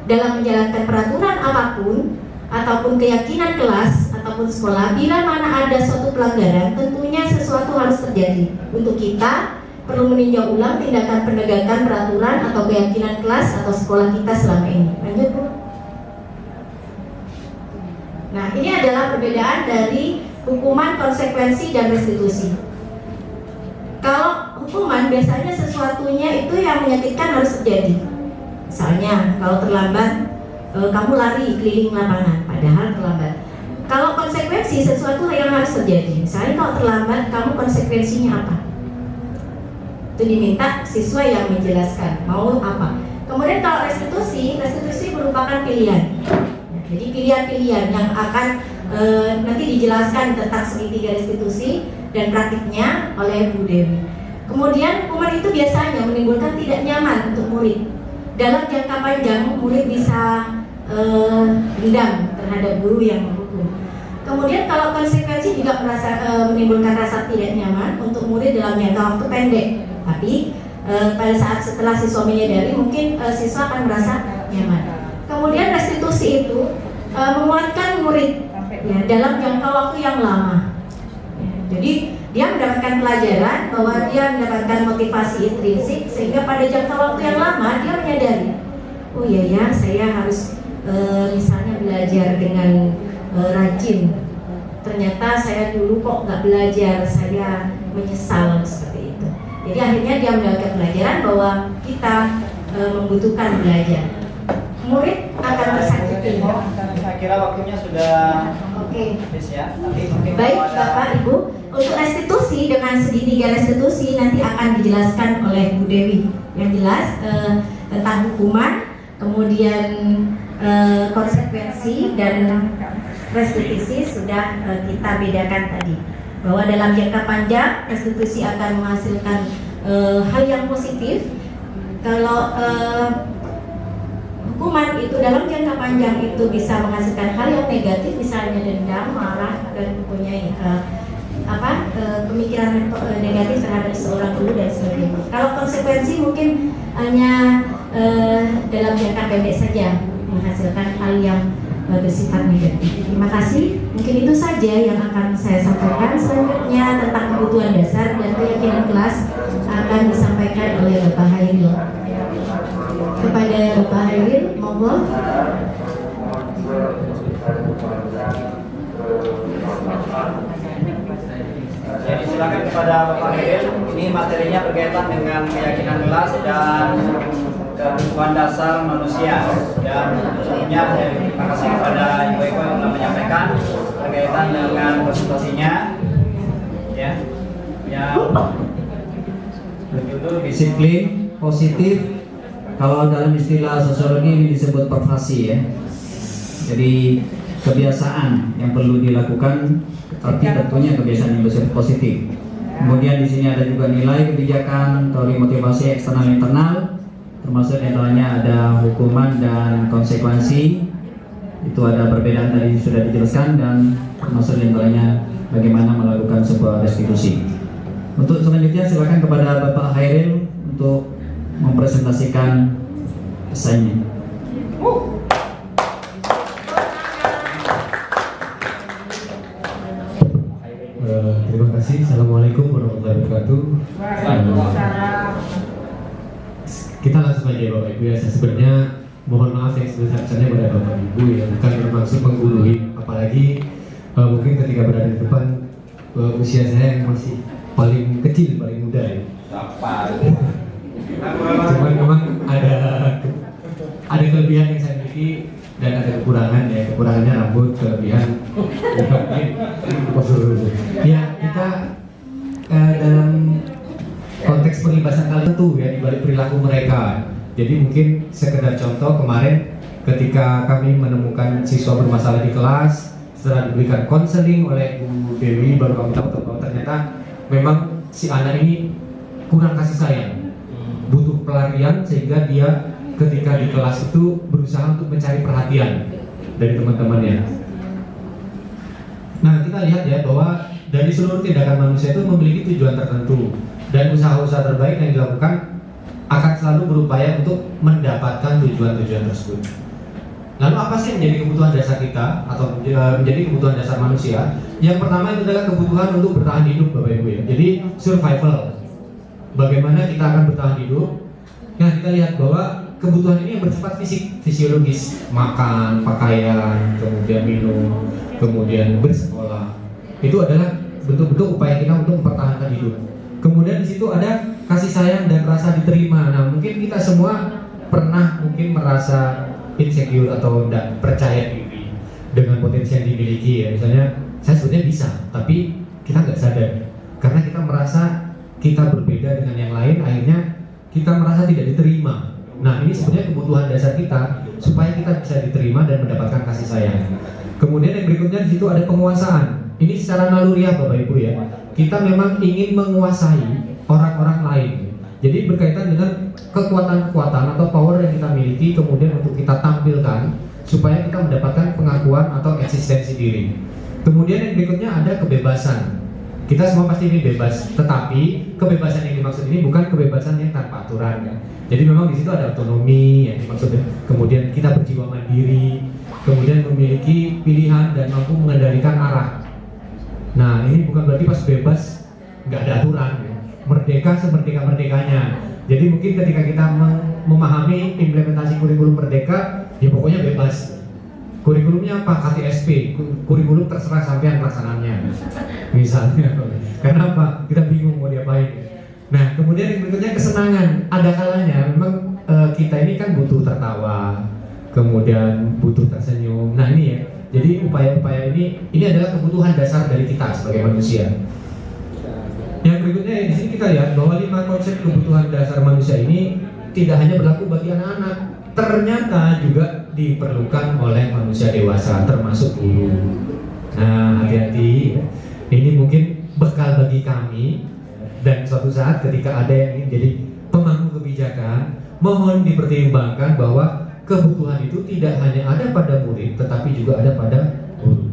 Dalam menjalankan peraturan apapun ataupun keyakinan kelas ataupun sekolah, bila mana ada suatu pelanggaran, tentunya sesuatu harus terjadi. Untuk kita perlu meninjau ulang tindakan penegakan peraturan atau keyakinan kelas atau sekolah kita selama ini. Lanjut, Bu. Nah, ini adalah perbedaan dari hukuman, konsekuensi, dan restitusi. Kalau hukuman biasanya sesuatunya itu yang menyakitkan harus terjadi. Misalnya kalau terlambat kamu lari keliling lapangan padahal terlambat. Kalau konsekuensi sesuatu yang harus terjadi. Misalnya kalau terlambat kamu konsekuensinya apa? Itu diminta siswa yang menjelaskan mau apa. Kemudian kalau restitusi merupakan pilihan. Jadi pilihan-pilihan yang akan nanti dijelaskan tentang segitiga restitusi dan praktiknya oleh Bu Dewi. Kemudian hukuman itu biasanya menimbulkan tidak nyaman untuk murid. Dalam jangka panjang murid bisa dendam terhadap guru yang menghukum. Kemudian kalau konsekuensi juga menimbulkan rasa tidak nyaman untuk murid dalam jangka waktu pendek. Tapi pada saat setelah siswa menyadari, mungkin siswa akan merasa nyaman. Kemudian restitusi itu menguatkan murid ya, dalam jangka waktu yang lama. Ya, jadi dia mendapatkan pelajaran bahwa dia mendapatkan motivasi intrinsik, sehingga pada jangka waktu yang lama dia menyadari, oh iya ya, saya harus misalnya belajar dengan rajin. Ternyata saya dulu kok nggak belajar, saya menyesal seperti itu. Jadi akhirnya dia mendapatkan pelajaran bahwa kita membutuhkan belajar. Murid akan tersakiti. Saya kira waktunya sudah habis ya. Baik Bapak Ibu, untuk restitusi dengan segitiga restitusi nanti akan dijelaskan oleh Bu Dewi. Yang jelas tentang hukuman, kemudian konsekuensi dan restitusi sudah kita bedakan tadi. Bahwa dalam jangka panjang restitusi akan menghasilkan hal yang positif. Kalau hukuman itu dalam jangka panjang itu bisa menghasilkan hal yang negatif, misalnya dendam, marah, dan mempunyai pemikiran negatif terhadap seorang guru dan sebagainya. Kalau konsekuensi mungkin hanya dalam jangka pendek saja menghasilkan hal yang bersifat negatif. Terima kasih. Mungkin itu saja yang akan saya sampaikan. Selanjutnya tentang kebutuhan dasar dan keyakinan kelas akan disampaikan oleh Bapak Hairil. Kepada Bapak Hairil, monggo. Jadi silakan kepada Bapak Hairil. Ini materinya berkaitan dengan keyakinan kelas dan kebutuhan dasar manusia. Dan sebelumnya terima kasih kepada Ibu-Ibu yang telah menyampaikan berkaitan dengan presentasinya. Ya, yang berjudul Disiplin positif. Kalau dalam istilah sosiologi ini disebut pervasi ya. Jadi kebiasaan yang perlu dilakukan, tapi tentunya kebiasaan yang bersifat positif. Kemudian di sini ada juga nilai kebijakan, teori motivasi eksternal internal, termasuk antaranya ada hukuman dan konsekuensi. Itu ada perbedaan tadi sudah dijelaskan, dan termasuk antaranya bagaimana melakukan sebuah restitusi. Untuk selanjutnya silakan kepada Bapak Hairil untuk mempresentasikan pesannya. Terima kasih. Assalamualaikum warahmatullahi wabarakatuh. Kita langsung aja Bapak Ibu ya. Saya sebenarnya mohon maaf yang sebesar-besarnya pada Bapak Ibu ya, bukan bermaksud menggurui, apalagi mungkin ketika berada di depan usia saya yang masih paling kecil, paling muda ya. Cuman memang ada kelebihan yang saya miliki dan ada kekurangan ya. Kekurangannya rambut, kelebihan ya kita dalam konteks pengibasan kali itu ya di balik perilaku mereka. Jadi mungkin sekedar contoh, kemarin ketika kami menemukan siswa bermasalah di kelas, setelah diberikan konseling oleh Bu Dewi, baru kami tahu bahwa ternyata memang si anak ini kurang kasih sayang, butuh pelarian, sehingga dia ketika di kelas itu berusaha untuk mencari perhatian dari teman-temannya. Nah, kita lihat ya bahwa dari seluruh tindakan manusia itu memiliki tujuan tertentu, dan usaha-usaha terbaik yang dilakukan akan selalu berupaya untuk mendapatkan tujuan-tujuan tersebut. Lalu apa sih yang menjadi kebutuhan dasar kita atau menjadi kebutuhan dasar manusia? Yang pertama itu adalah kebutuhan untuk bertahan hidup, Bapak Ibu ya. Jadi survival. Bagaimana kita akan bertahan hidup? Nah, kita lihat bahwa kebutuhan ini yang bersifat fisik, fisiologis, makan, pakaian, kemudian minum, kemudian bersekolah. Itu adalah bentuk-bentuk upaya kita untuk mempertahankan hidup. Kemudian di situ ada kasih sayang dan rasa diterima. Nah, mungkin kita semua pernah mungkin merasa insecure atau tidak percaya diri dengan potensi yang dimiliki ya. Misalnya, saya sebetulnya bisa, tapi kita nggak sadar karena kita merasa kita berbeda dengan yang lain, akhirnya kita merasa tidak diterima. Nah, ini sebenarnya kebutuhan dasar kita supaya kita bisa diterima dan mendapatkan kasih sayang. Kemudian yang berikutnya di situ ada penguasaan. Ini secara naluriah Bapak Ibu ya. Kita memang ingin menguasai orang-orang lain. Jadi berkaitan dengan kekuatan-kekuatan atau power yang kita miliki, kemudian untuk kita tampilkan supaya kita mendapatkan pengakuan atau eksistensi diri. Kemudian yang berikutnya ada kebebasan. Kita semua pasti ini bebas, tetapi kebebasan yang dimaksud ini bukan kebebasan yang tanpa aturan, ya. Jadi memang di situ ada otonomi yang dimaksud. Kemudian kita berjiwa mandiri, kemudian memiliki pilihan dan mampu mengendalikan arah. Nah, ini bukan berarti pas bebas nggak ada aturan, ya. Merdeka semerdeka-merdekanya. Jadi mungkin ketika kita memahami implementasi kurikulum merdeka, ya pokoknya bebas. Kurikulumnya apa? KTSP, kurikulum terserah sampean pelaksanaannya. Misalnya. Karena apa? Kita bingung mau diapain. Nah, kemudian yang berikutnya kesenangan. Ada kalanya memang kita ini kan butuh tertawa, kemudian butuh tersenyum. Nah, ini ya. Jadi upaya-upaya ini adalah kebutuhan dasar dari kita sebagai manusia. Yang berikutnya di sini kita lihat bahwa 5 konsep kebutuhan dasar manusia ini tidak hanya berlaku bagi anak-anak, ternyata juga diperlukan oleh manusia dewasa, termasuk guru. Nah, hati-hati. Ini mungkin bekal bagi kami, dan suatu saat ketika ada yang ingin jadi pemangku kebijakan, mohon dipertimbangkan bahwa kebutuhan itu tidak hanya ada pada murid, tetapi juga ada pada guru.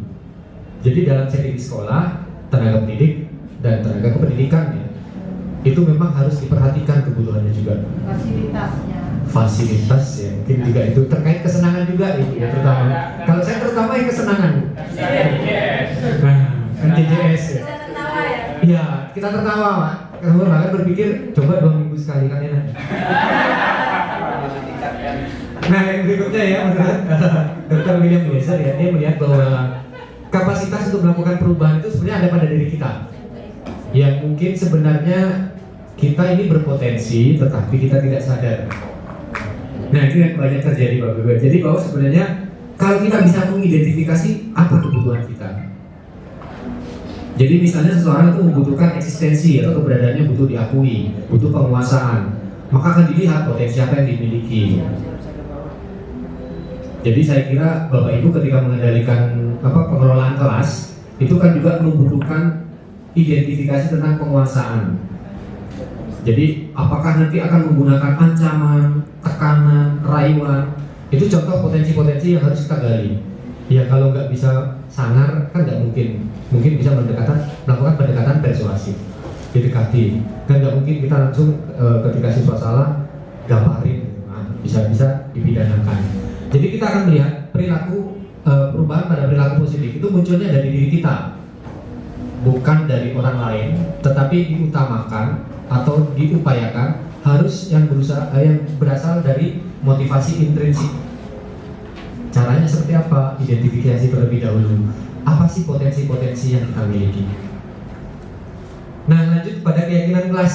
Jadi dalam setting sekolah, tenaga pendidik dan tenaga kependidikan, itu memang harus diperhatikan kebutuhannya juga. Fasilitas ya, mungkin juga itu terkait kesenangan juga itu ya, terutama. Kalau saya terutama yang kesenangan. Nah, kan JJS ya. Iya, kita tertawa, Pak. Karena bahkan berpikir coba 2 minggu sekali kan enak. Nah, yang berikutnya ya, menurut Dr. William Glasser ya, dia melihat bahwa kapasitas untuk melakukan perubahan itu sebenarnya ada pada diri kita. Yang mungkin sebenarnya kita ini berpotensi, tetapi kita tidak sadar. Nah, itu yang banyak terjadi, Bapak Ibu. Jadi bahwa sebenarnya kalau kita bisa mengidentifikasi apa kebutuhan kita. Jadi misalnya seseorang itu membutuhkan eksistensi atau keberadaannya butuh diakui, butuh penguasaan, maka akan dilihat potensi apa yang dimiliki. Jadi saya kira Bapak Ibu ketika mengendalikan pengelolaan kelas itu kan juga membutuhkan identifikasi tentang penguasaan. Jadi apakah nanti akan menggunakan ancaman, tekanan, rayuan? Itu contoh potensi-potensi yang harus kita gali. Ya kalau nggak bisa sangar kan nggak mungkin. Mungkin bisa melakukan pendekatan persuasif, didekati. Kan nggak mungkin kita langsung ketika siswa salah gamparin, bisa dipidanakan. Jadi kita akan melihat perilaku perubahan pada perilaku positif itu munculnya dari diri kita, bukan dari orang lain, tetapi diutamakan atau diupayakan harus yang berasal dari motivasi intrinsik. Caranya seperti apa? Identifikasi terlebih dahulu. Apa sih potensi-potensi yang kita miliki? Nah, lanjut pada keyakinan kelas.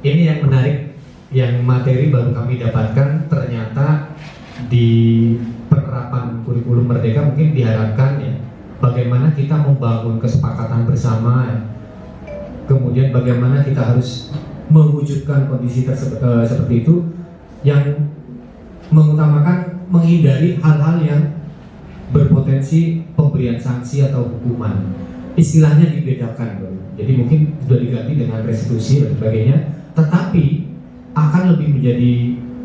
Ini yang menarik, yang materi baru kami dapatkan. Ternyata di penerapan kurikulum merdeka mungkin diharapkan ya, bagaimana kita membangun kesepakatan bersama ya. Kemudian bagaimana kita harus mewujudkan kondisi seperti itu yang mengutamakan menghindari hal-hal yang berpotensi pemberian sanksi atau hukuman. Istilahnya dibedakan, jadi mungkin sudah diganti dengan restitusi dan sebagainya. Tetapi akan lebih menjadi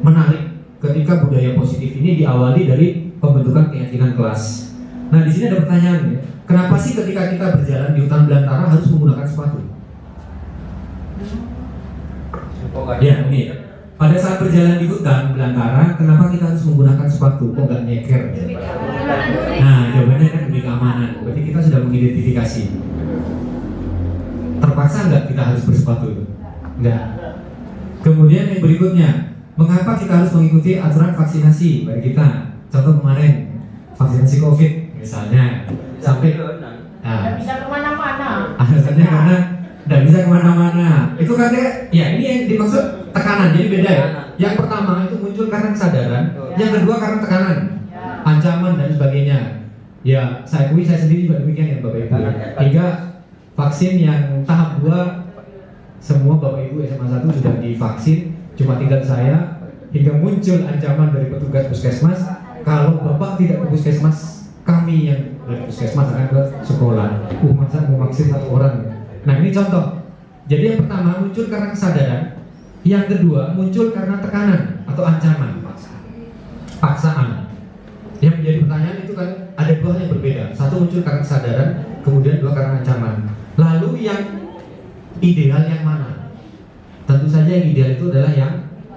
menarik ketika budaya positif ini diawali dari pembentukan keyakinan kelas. Nah, di sini ada pertanyaan ya, kenapa sih ketika kita berjalan di hutan belantara harus menggunakan sepatu? Ya, ini pada saat berjalan di hutan belantara, kenapa kita harus menggunakan sepatu? Kok nggak nyeker? Nah, jawabannya kan demi keamanan. Berarti kita sudah mengidentifikasi. Terpaksa nggak kita harus bersepatu? Nggak. Kemudian yang berikutnya, mengapa kita harus mengikuti aturan vaksinasi bagi kita? Contoh kemarin, vaksinasi COVID misalnya, sampai bisa kemana-mana. alasannya karena tidak bisa kemana-mana. Itu katanya, ya ini yang dimaksud tekanan, jadi beda ya. Yang pertama itu muncul karena kesadaran, yang kedua karena tekanan, ancaman dan sebagainya. Ya, saya sendiri juga demikian ya Bapak Ibu. Hingga vaksin yang tahap 2 semua Bapak Ibu SMA 1 sudah divaksin, cuma tinggal saya. Hingga muncul ancaman dari petugas puskesmas, kalau Bapak tidak ke puskesmas, kami yang dari puskesmas akan ke sekolah. Masa mau vaksin 1 orang? Nah, ini contoh Jadi yang pertama muncul karena kesadaran, yang kedua muncul karena tekanan atau ancaman, paksaan. Yang menjadi pertanyaan itu kan ada dua hal yang berbeda. Satu muncul karena kesadaran, kemudian dua karena ancaman. Lalu yang ideal yang mana? Tentu saja yang ideal itu adalah yang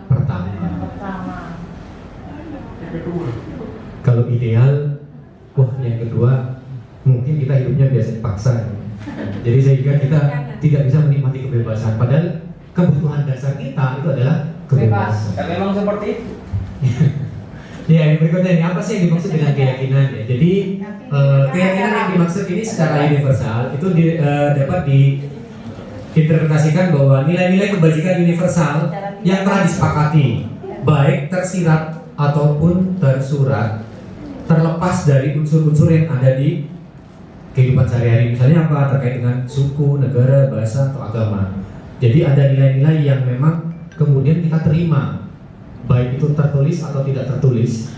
pertama. Kalau ideal, wah yang kedua mungkin kita hidupnya biasa dipaksa. Jadi sehingga kita tidak bisa menikmati kebebasan. Padahal kebutuhan dasar kita itu adalah kebebasan. Dan memang seperti itu. Ya, yang berikutnya ini apa sih yang dimaksud dengan keyakinan ya? Jadi keyakinan yang dimaksud ini secara universal itu dapat diinterpretasikan bahwa nilai-nilai kebajikan universal yang telah disepakati, baik tersirat ataupun tersurat, terlepas dari unsur-unsur yang ada di kehidupan sehari-hari. Misalnya apa? Terkait dengan suku, negara, bahasa, atau agama. Jadi ada nilai-nilai yang memang kemudian kita terima, baik itu tertulis atau tidak tertulis,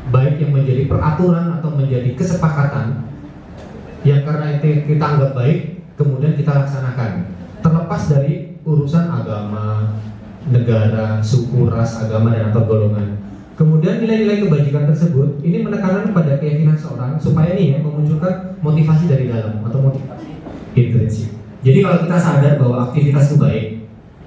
baik yang menjadi peraturan atau menjadi kesepakatan yang karena itu kita anggap baik kemudian kita laksanakan, terlepas dari urusan agama, negara, suku, ras, agama, dan atau golongan. Kemudian nilai-nilai kebajikan tersebut ini menekankan pada keyakinan seorang supaya nih ya memunculkan motivasi dari dalam atau motivasi intrinsik. Jadi kalau kita sadar bahwa aktivitas itu baik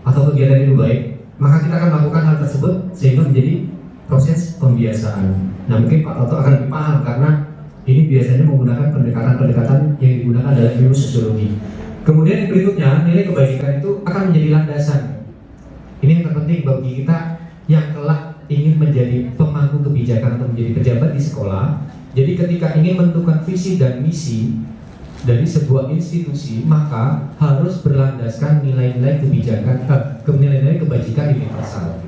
atau kegiatan itu baik, maka kita akan melakukan hal tersebut sehingga menjadi proses pembiasaan. Nah mungkin Pak Toto akan lebih paham karena ini biasanya menggunakan pendekatan-pendekatan yang digunakan dalam ilmu sosiologi. Kemudian yang berikutnya, nilai kebajikan itu akan menjadi landasan. Ini yang terpenting bagi kita yang kelak ingin menjadi pemangku kebijakan atau menjadi pejabat di sekolah. Jadi ketika ingin menentukan visi dan misi dari sebuah institusi, maka harus berlandaskan nilai-nilai kebijakan, nilai-nilai kebajikan universal.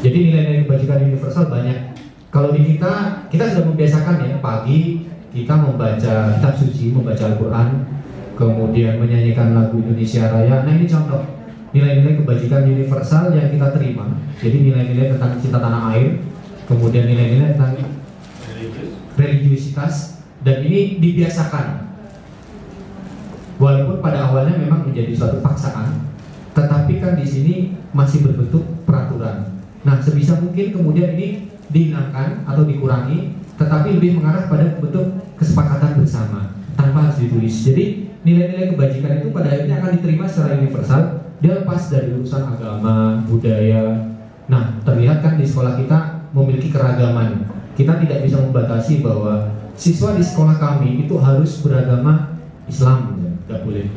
Jadi nilai-nilai kebajikan universal banyak. Kalau di kita sudah membiasakan ya, pagi kita membaca kitab suci, membaca Al-Quran, kemudian menyanyikan lagu Indonesia Raya. Nah ini contoh nilai-nilai kebajikan universal yang kita terima. Jadi nilai-nilai tentang cinta tanah air, kemudian nilai-nilai tentang religiusitas, dan ini dibiasakan. Walaupun pada awalnya memang menjadi suatu paksaan, tetapi kan di sini masih berbentuk peraturan. Nah, sebisa mungkin kemudian ini dihilangkan atau dikurangi, tetapi lebih mengarah pada bentuk kesepakatan bersama tanpa harus ditulis. Jadi nilai-nilai kebajikan itu pada akhirnya akan diterima secara universal. Dia lepas dari urusan agama, budaya. Nah, terlihat kan di sekolah kita memiliki keragaman. Kita tidak bisa membatasi bahwa siswa di sekolah kami itu harus beragama Islam, tidak boleh.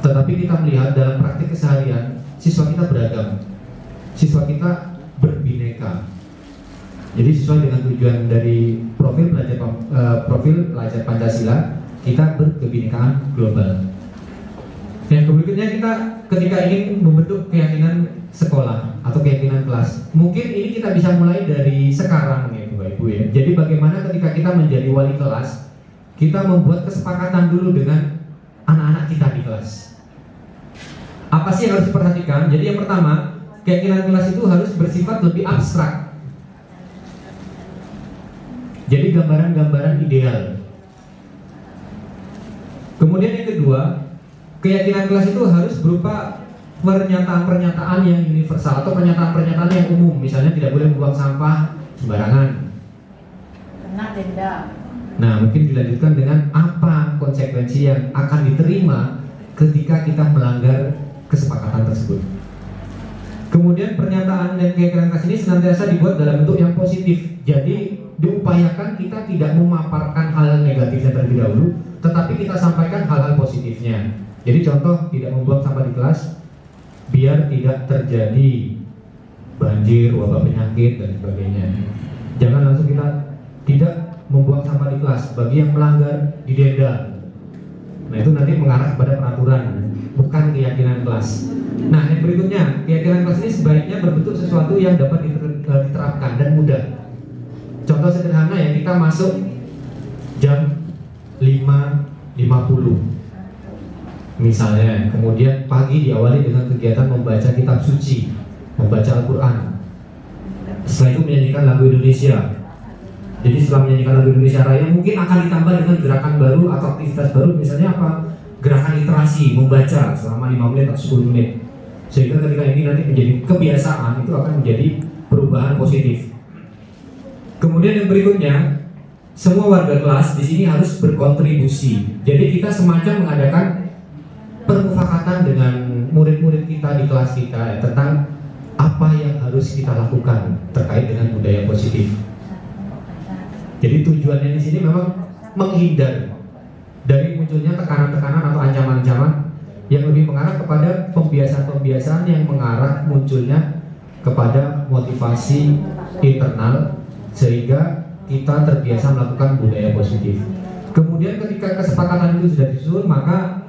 Tetapi kita melihat dalam praktik keseharian, siswa kita beragam. Siswa kita berbineka. Jadi sesuai dengan tujuan dari profil pelajar Pancasila, kita berkebinekaan global. Yang berikutnya kita ketika ingin membentuk keyakinan sekolah atau keyakinan kelas, mungkin ini kita bisa mulai dari sekarang ya Bapak Ibu ya. Jadi bagaimana ketika kita menjadi wali kelas, kita membuat kesepakatan dulu dengan anak-anak kita di kelas. Apa sih yang harus diperhatikan? Jadi yang pertama, keyakinan kelas itu harus bersifat lebih abstrak. Jadi gambaran-gambaran ideal. Kemudian yang kedua, keyakinan kelas itu harus berupa pernyataan-pernyataan yang universal atau pernyataan-pernyataan yang umum. Misalnya tidak boleh membuang sampah sembarangan. Kena denda. Nah, mungkin dilanjutkan dengan apa konsekuensi yang akan diterima ketika kita melanggar kesepakatan tersebut. Kemudian pernyataan dan keyakinan kelas ini senantiasa dibuat dalam bentuk yang positif. Jadi diupayakan kita tidak memaparkan hal negatifnya terlebih dahulu, tetapi kita sampaikan hal-hal positifnya. Jadi contoh, tidak membuang sampah di kelas biar tidak terjadi banjir, wabah penyakit dan sebagainya. Jangan langsung kita tidak membuang sampah di kelas, bagi yang melanggar didenda. Nah itu nanti mengarah kepada peraturan, bukan keyakinan kelas. Nah yang berikutnya, keyakinan kelas ini sebaiknya berbentuk sesuatu yang dapat diterapkan dan mudah. Contoh sederhana ya, kita masuk jam 5.50 misalnya, kemudian pagi diawali dengan kegiatan membaca kitab suci, membaca Al-Quran. Setelah itu menyanyikan lagu Indonesia. Jadi setelah menyanyikan lagu Indonesia Raya mungkin akan ditambah dengan gerakan baru atau aktivitas baru, misalnya apa? gerakan literasi, membaca selama 5 menit atau 10 menit. Sehingga ketika ini nanti menjadi kebiasaan, itu akan menjadi perubahan positif. Kemudian yang berikutnya, semua warga kelas di sini harus berkontribusi. Jadi kita semacam mengadakan permufakatan dengan murid-murid kita di kelas kita tentang apa yang harus kita lakukan terkait dengan budaya positif. Jadi tujuannya di sini memang menghindar dari munculnya tekanan-tekanan atau ancaman-ancaman yang lebih mengarah kepada pembiasaan-pembiasaan yang mengarah munculnya kepada motivasi internal sehingga kita terbiasa melakukan budaya positif. Kemudian ketika kesepakatan itu sudah disusun, maka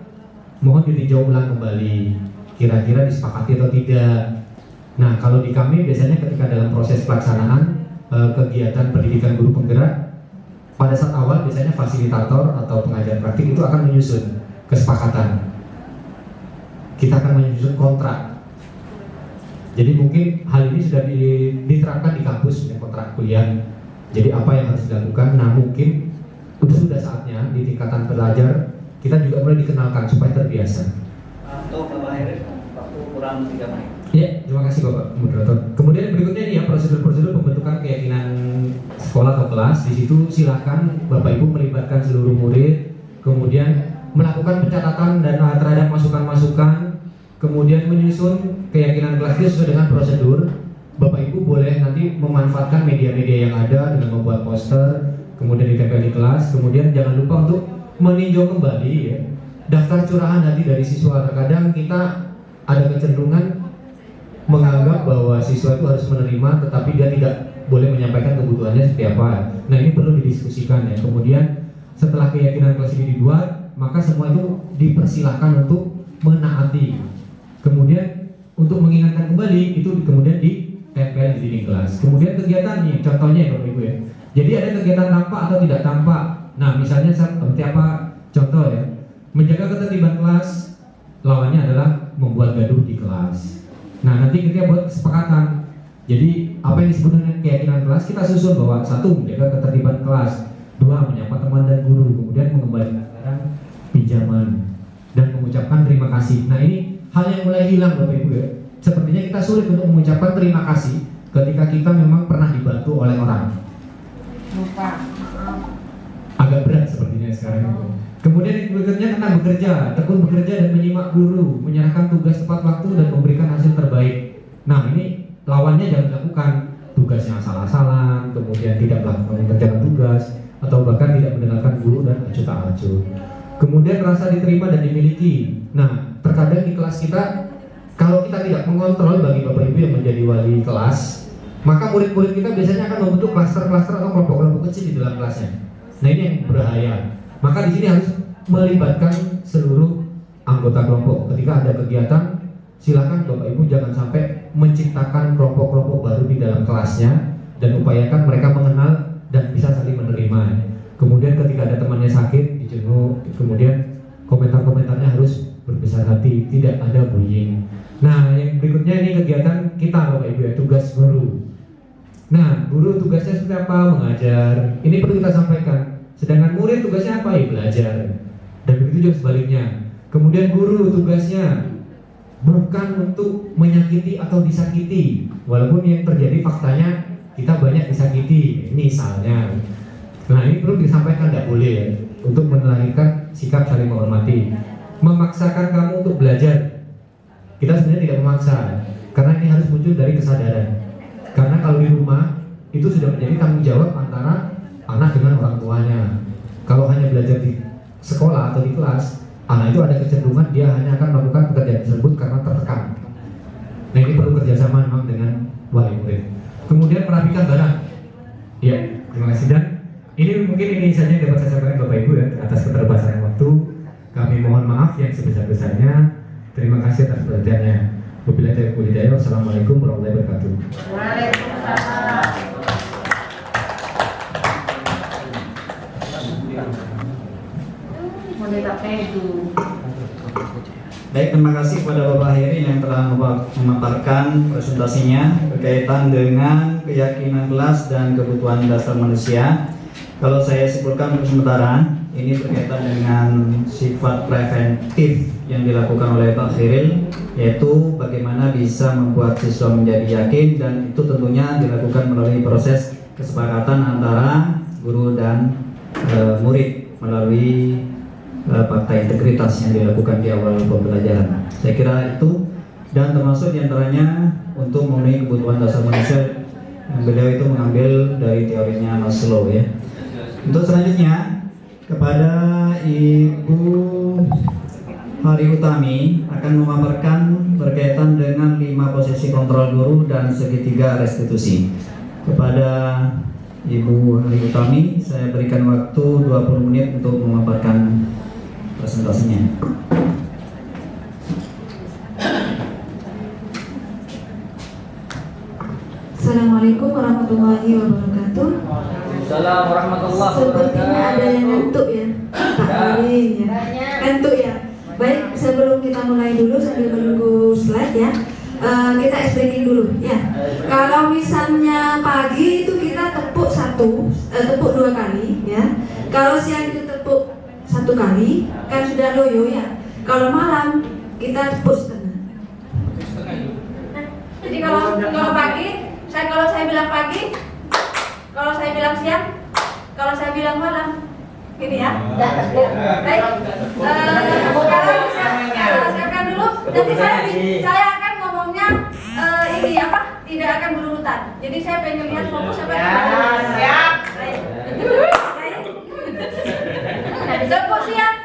mohon ditinjau ulang kembali kira-kira disepakati atau tidak. Nah, kalau di kami biasanya ketika dalam proses pelaksanaan kegiatan pendidikan guru penggerak, pada saat awal biasanya fasilitator atau pengajar praktik itu akan menyusun kesepakatan. Kita akan menyusun kontrak. Jadi mungkin hal ini sudah diterapkan di kampus, kontrak kuliah. Jadi apa yang harus dilakukan? Nah, mungkin sudah saatnya di tingkatan pelajar kita juga mulai dikenalkan supaya terbiasa. Untuk Bapak Heri, waktu kurang 3 menit. Ya, terima kasih Bapak Moderator. Kemudian berikutnya ini ya prosedur-prosedur pembentukan keyakinan sekolah atau kelas. Di situ silakan Bapak Ibu melibatkan seluruh murid, kemudian melakukan pencatatan dan terhadap masukan-masukan, kemudian menyusun keyakinan kelas itu sesuai dengan prosedur. Bapak Ibu boleh nanti memanfaatkan media-media yang ada dengan membuat poster, kemudian ditempel di kelas. Kemudian jangan lupa untuk meninjau kembali ya daftar curahan hati dari siswa. Terkadang kita ada kecenderungan menganggap bahwa siswa itu harus menerima, tetapi dia tidak boleh menyampaikan kebutuhannya seperti apa. Nah, ini perlu didiskusikan ya. Kemudian setelah keyakinan kelas ini dibuat, maka semua itu dipersilahkan untuk menaati. Kemudian untuk mengingatkan kembali itu kemudian ditempel di dinding kelas. Kemudian kegiatannya, contohnya ya Bapak Ibu ya. Jadi ada kegiatan tampak atau tidak tampak. Nah, misalnya seperti apa? Contoh ya, menjaga ketertiban kelas, lawannya adalah membuat gaduh di kelas. Nah, nanti kita buat kesepakatan. Jadi apa yang disebut dengan keyakinan kelas kita susun bahwa 1. Menjaga ketertiban kelas, 2. Menyapa teman dan guru, kemudian mengembalikan pinjaman dan mengucapkan terima kasih. Nah, ini hal yang mulai hilang Bapak Ibu ya. Sepertinya kita sulit untuk mengucapkan terima kasih ketika kita memang pernah dibantu oleh orang. Lupa. Agak berat sepertinya sekarang itu. Kemudian yang berikutnya tentang bekerja, tekun bekerja dan menyimak guru, menyerahkan tugas tepat waktu dan memberikan hasil terbaik. Nah, ini lawannya jangan dilakukan tugasnya asal-asalan, kemudian tidak melakukan mengerjakan tugas, atau bahkan tidak mendengarkan guru dan acuh tak acuh. Kemudian rasa diterima dan dimiliki. Nah, terkadang di kelas kita, kalau kita tidak mengontrol bagi Bapak Ibu yang menjadi wali kelas, maka murid-murid kita biasanya akan membentuk klaster-klaster atau kelompok-kelompok kecil di dalam kelasnya. Nah, ini yang berbahaya. Maka di sini harus melibatkan seluruh anggota kelompok. Ketika ada kegiatan, silakan Bapak Ibu jangan sampai menciptakan kelompok-kelompok baru di dalam kelasnya dan upayakan mereka mengenal dan bisa saling menerima. Kemudian ketika ada temannya sakit, dijenguk. Kemudian komentar-komentarnya harus berbesar hati, tidak ada bullying. Nah, yang berikutnya ini kegiatan kita Bapak Ibu ya, tugas guru. Nah, guru tugasnya seperti apa? Mengajar. Ini perlu kita sampaikan. Sedangkan murid tugasnya apa? Ya belajar. Dan begitu juga sebaliknya. Kemudian guru tugasnya bukan untuk menyakiti atau disakiti. Walaupun yang terjadi faktanya kita banyak disakiti, misalnya. Nah, ini perlu disampaikan, tidak boleh ya, untuk melahirkan sikap saling menghormati. Memaksakan kamu untuk belajar, kita sebenarnya tidak memaksa, karena ini harus muncul dari kesadaran. Karena kalau di rumah itu sudah menjadi tanggung jawab antara anak dengan orang tuanya. Kalau hanya belajar di sekolah atau di kelas, anak itu ada kecenderungan dia hanya akan melakukan pekerjaan tersebut karena tertekan. Nah, ini perlu kerjasama memang dengan wali murid. Kemudian merapikan barang. Ya, terima kasih. Dan ini mungkin ini saja yang dapat saya sampaikan Bapak Ibu ya, atas keterbatasan waktu. Kami mohon maaf yang sebesar-besarnya. Terima kasih atas perhatiannya. Wabillahi taufiq wal hidayah. Wassalamualaikum warahmatullahi wabarakatuh. Waalaikumsalam. Baik, terima kasih kepada Bapak Heri yang telah memaparkan presentasinya berkaitan dengan keyakinan kelas dan kebutuhan dasar manusia. Kalau saya sebutkan untuk sementara, ini berkaitan dengan sifat preventif yang dilakukan oleh Pak Khairil, yaitu bagaimana bisa membuat siswa menjadi yakin, dan itu tentunya dilakukan melalui proses kesepakatan antara guru dan murid melalui fakta integritas yang dilakukan di awal pembelajaran. Saya kira itu, dan termasuk diantaranya untuk memenuhi kebutuhan dasar manusia yang beliau itu mengambil dari teorinya Maslow ya. Untuk selanjutnya kepada Ibu Hari Utami akan memaparkan berkaitan dengan 5 posisi kontrol guru dan segitiga restitusi. Kepada Ibu Hari Utami saya berikan waktu 20 menit untuk memaparkan presentasinya. Assalamualaikum warahmatullahi wabarakatuh. Assalamualaikum warahmatullahi wabarakatuh. Sepertinya ada yang ngantuk ya, Pak Amin ya. Ngantuk ya. Baik, sebelum kita mulai dulu sambil menunggu slide ya, kita explaining dulu ya. Kalau misalnya pagi itu kita tepuk 2 kali ya. Kalau siang itu tepuk 1 kali, kan sudah loyo ya. Kalau malam kita tepuk setengah. Jadi kalau pagi, kalau saya bilang pagi, kalau saya bilang siang, kalau saya bilang malam, gini ya. Baik. Sekarang saya siapkan dulu. Nanti saya akan ngomongnya ini apa? Tidak akan berurutan. Jadi saya pengen lihat fokus apa tidak. Siap. Baik. Tepuk siang.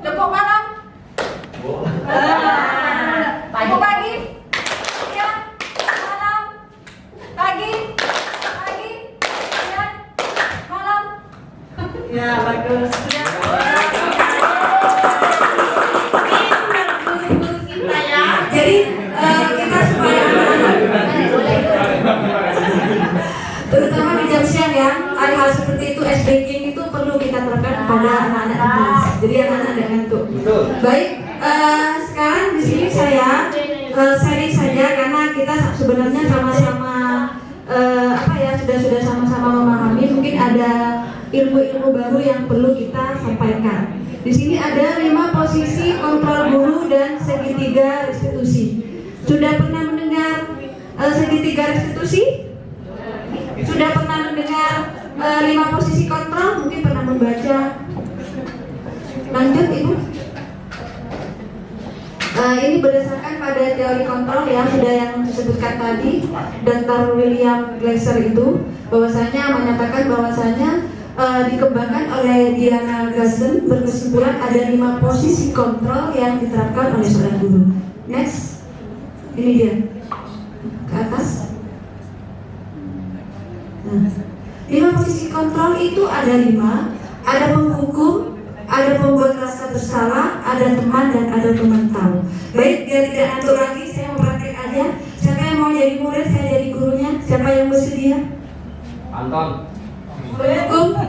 Tepuk malam. Tepuk pagi. Siang. Malam. Pagi. Siang. Malam. Ya, bagus. Jadi kita supaya terutama di jam siang ya, hal-hal seperti itu SBK itu perlu kita terapkan kepada anak-anak kelas. Jadi anak-anak tidak ngantuk. Baik, sekarang di sini saya sharing saja karena kita sebenarnya sama-sama sudah sama-sama memahami. Mungkin ada ilmu-ilmu baru yang perlu kita sampaikan. Di sini ada 5 posisi kontrol guru dan segitiga restitusi. Sudah pernah mendengar segitiga restitusi? Sudah pernah mendengar 5 posisi kontrol? Mungkin pernah membaca. Lanjut Ibu. Ini berdasarkan pada teori kontrol ya, sudah yang disebutkan tadi, Dr. William Glasser itu bahwasanya menyatakan bahwasanya dikembangkan oleh Diana Gassen, berkesimpulan ada 5 posisi kontrol yang diterapkan oleh seorang guru. Next, ini dia ke atas. Nah, 5 posisi kontrol itu ada 5, ada penghukum, ada pembuat rasa bersalah, ada teman, dan ada memantau. Baik, biar tidak ngantuk lagi, saya mau praktek aja. Siapa yang mau jadi murid, saya jadi gurunya. Siapa yang bersedia? Anton. Hukum.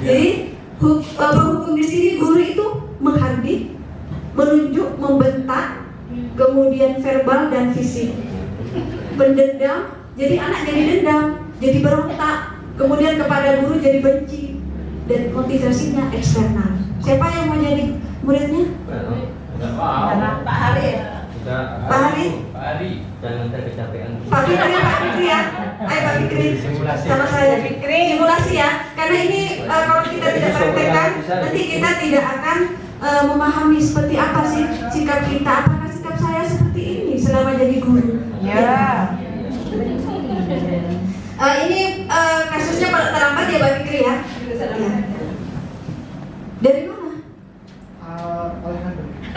Jadi hukum di sini guru itu menghardik, menunjuk, membentak, kemudian verbal dan fisik. Mendendam, jadi anak jadi dendam, jadi berontak, kemudian kepada guru jadi benci, dan motivasinya eksternal. Siapa yang mau jadi muridnya? Pak Hari. Pak Hari. Jangan terkecapean. Pak Fikri ya, Pak Fikri ya. Ayo Pak Fikri. Sama saya. Simulasi ya. Karena ini kalau kita tidak praktekkan, nanti kita tidak akan memahami seperti apa sih sikap kita. Apakah sikap saya seperti ini selama jadi guru? Ya. Ini kasusnya terlambat ya Pak Fikri ya. Dari mana?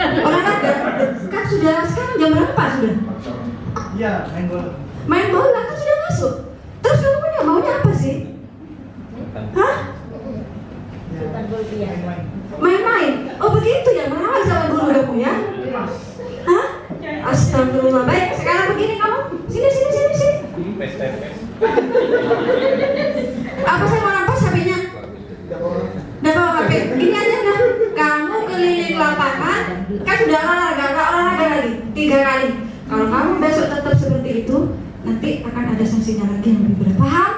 Olahraga. Kan sudah sekarang jam berapa sudah? Iya, main bola. Main bola kan sudah masuk. Terus kamu maunya apa sih? Hah? Main-main. Oh begitu ya, marah sama guru kamu ya? Hah? Astagfirullah. Baik, sekarang begini kamu. Sini. Apa saya mau nampak HP-nya? Udah bawa HP. Gini aja nah. Kamu keliling lapangan, kan sudah olahraga lagi 3 kali. Kalau kamu besok tetap seperti itu, nanti akan ada sanksinya lagi yang lebih berat. Paham?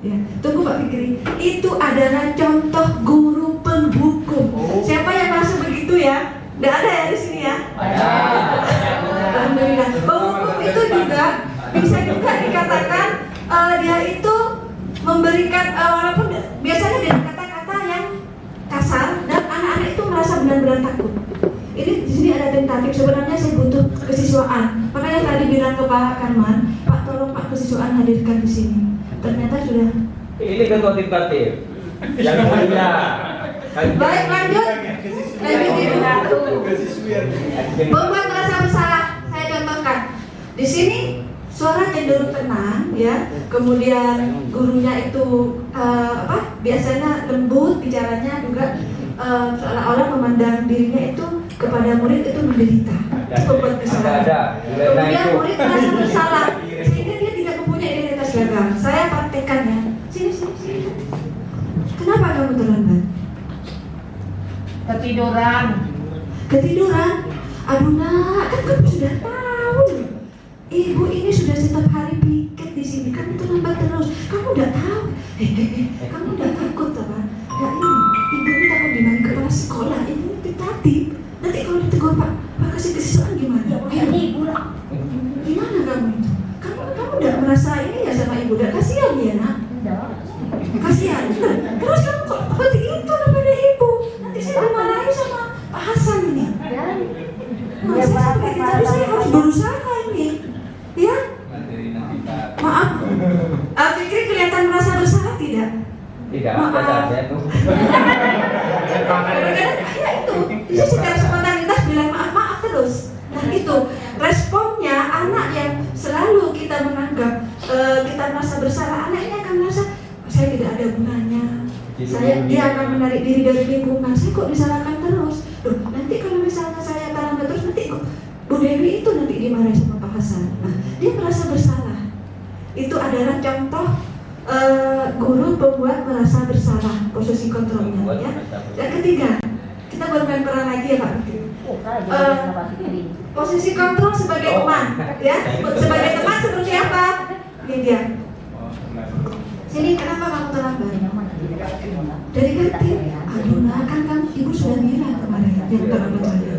Ya, tunggu Pak Fikri. Fikri, itu adalah contoh guru penghukum. Siapa yang merasa begitu ya? Tidak ada ya di sini ya? Alhamdulillah. Penghukum itu juga bisa juga dikatakan dia itu memberikan walaupun biasanya dengan kata-kata yang kasar dan anak-anak itu merasa benar-benar takut. Ini di sini ada tentatif. Sebenarnya saya butuh kesiswaan. Makanya tadi bilang ke Pak Karman, Pak tolong Pak kesiswaan hadirkan di sini. Ternyata sudah. Ini ketua tim tertib. Yang mulia. Baik, lanjut. Membuat merasa bersalah. Saya contohkan. Di sini suara cenderung tenang, ya. Kemudian gurunya itu biasanya lembut bicaranya juga, seolah-olah memandang dirinya itu kepada murid itu menderita. Itu membuat kesalahan. Kemudian murid merasa bersalah sehingga dia tidak mempunyai identitas gagal. Saya praktekkan ya. Sini. Kenapa kamu terlambat? Ketiduran. Aduh nak, kan kamu sudah tahu. Ibu ini sudah setiap hari piket di sini. Kamu terlambat terus. Kamu udah tahu. Kamu udah takut apa? Ya ini, ibu ini takut dimana kepala sekolah. Ini tadi. Nanti kalau ditegur Pak kasih kesiswaan gimana? Ibu lah. Gimana kamu itu? Kamu udah merasa ini ya sama ibu. Udah kasihan ya nak? Kasihan. Terus kamu kok begitu kepada ibu? Nanti saya dimarahin sama Pak Hasan ini. Tapi saya harus berusaha ini. Ya? Maaf. Fikri kelihatan merasa bersalah tidak? Tidak, maaf. saya tuh. Ya itu, dia secara spontanitas bilang maaf terus. Nah itu responnya anak yang selalu kita menganggap kita merasa bersalah, anak ini akan merasa saya tidak ada gunanya. Dia akan menarik diri dari lingkungan. Saya kok disalahkan terus. Loh, nanti kalau misalnya saya terlambat terus nanti Bu Dewi itu nanti dimarahin sama Pak Hasan. Nah, dia merasa bersalah. Itu adalah contoh guru pembuat merasa bersalah, posisi kontrolnya ya. Yang ketiga, kita bermain peran lagi ya Pak Fikri. Posisi kontrol sebagai teman ya. Sebagai teman seperti apa? Ini dia. Sini, kenapa kamu terlambat? Dari kantin. Aduh nak, kan kamu ibu sudah bilang kemarin yang terlambat saya.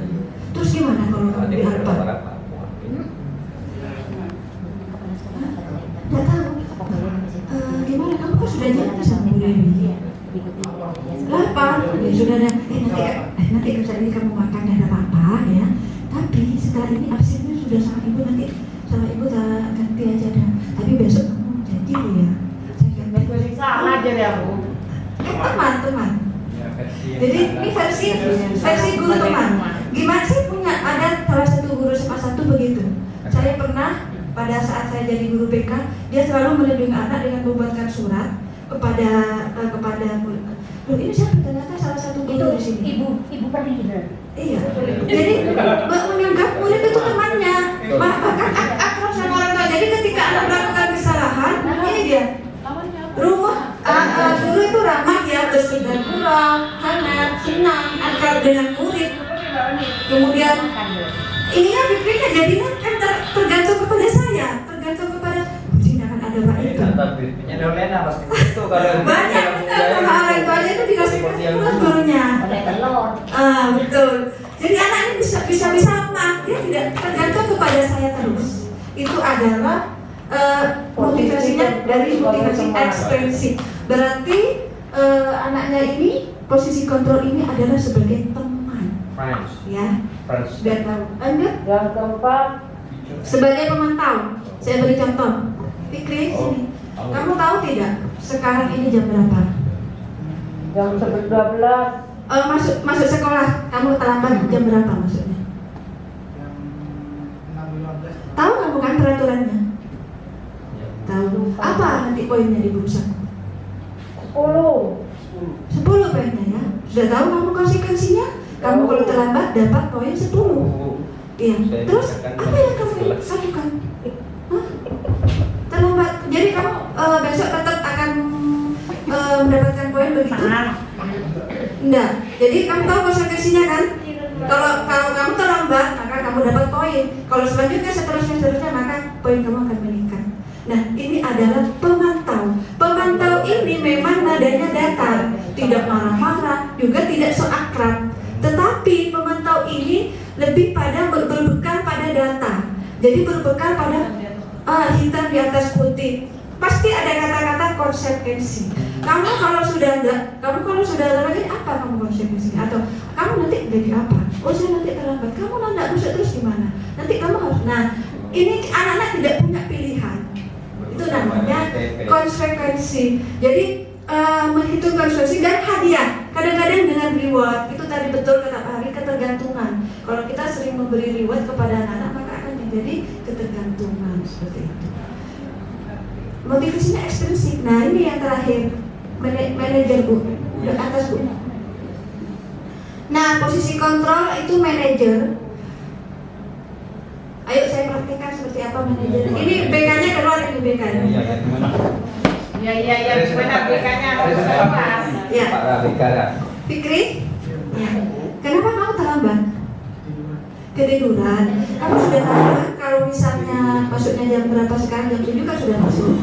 Terus gimana kalau kamu diharap? Tidak tahu. Gimana kamu kan sudah janji sama Bu Dewi? Lapar, ya sudah ada. Nanti kali kamu makan dan ada apa ya. Tapi setelah ini absennya sudah sama ibu, nanti sama ibu tak ganti aja dah. Tapi besok kamu janji ya. Salah aja ya Bu. Teman. Jadi ini versi guru teman. Gimana sih punya ada salah satu guru SMA 1 begitu. Saya pernah pada saat saya jadi guru BK, dia selalu melindungi anak dengan membuatkan surat kepada murid. Loh, ini siapa? Ternyata salah satu guru di sini. Ibu pernah gitu. Iya. Jadi menganggap murid itu temannya. Bahkan akrab sama orang tua. Jadi ketika anak melakukan kesalahan, ini dia. Rumah guru itu ramah ya, bersih dan kurang, hangat, senang, akrab dengan murid. Kemudian ininya pikirnya jadinya kan tergantung kepada saya, tergantung kepada tidak akan ada Pak itu. Banyak sama orang tuanya itu dikasih mulut gurunya. Betul. Jadi anak ini bisa lemah, dia tidak tergantung kepada saya terus. Itu adalah motivasinya dari motivasi ekstensif. Berarti anaknya ini posisi kontrol ini adalah sebagai teman, ya. Biar tahu. Lanjut. Yang keempat, sebagai pemantau. Saya beri contoh. Fikri sini. Kamu tahu tidak? Sekarang ini jam berapa? Jam 11. Masuk sekolah. Kamu terlambat jam berapa maksudnya? Tahu kamu kan peraturannya? Tahu. Apa nanti poinnya di buku saku? 10 poinnya ya. Sudah tahu kamu konsekuensinya? Kamu kalau terlambat dapat poin 10. Iya. Terus apa yang kamu lakukan? Terlambat. Jadi kamu besok tetap akan mendapatkan poin begitu? Enggak. Jadi kamu tahu konsekuensinya kan? Kalau kamu terlambat maka kamu dapat poin. Kalau seterusnya maka poin kamu akan meningkat. Nah, ini adalah pemantau. Pemantau ini memang memang nadanya datar, tidak marah-marah, juga tidak so akrab. Tetapi pemantau ini lebih pada berbekal pada data. Jadi berbekal pada hitam di atas putih. Pasti ada kata-kata konsekuensi. Kamu kalau sudah terlambat, apa kamu konsekuensi? Atau kamu nanti jadi apa? Oh, saya nanti terlambat. Kamu nanti masuk terus gimana? Nanti kamu harus. Nah, ini anak-anak tidak punya pilihan. Itu namanya konsekuensi. Jadi menghitung konsekuensi dan hadiah. Kadang-kadang dengan reward. Itu tadi betul kata Pak Hari, ketergantungan. Kalau kita sering memberi reward kepada anak-anak, maka akan menjadi ketergantungan seperti itu. Motivasinya ekstrinsik. Nah, ini yang terakhir, manajer Bu, di atas Bu. Nah, posisi kontrol itu manajer. Ayo saya praktekkan seperti apa manajer. Ini BK-nya keluar, ini BK-nya. Ya, gimana BK-nya? Ya. Fikri, ya. Kenapa kamu terlambat? Ketiduran. Kamu sudah tahu kan kalau misalnya masuknya jam berapa sekarang, jam 7 kan sudah masuk.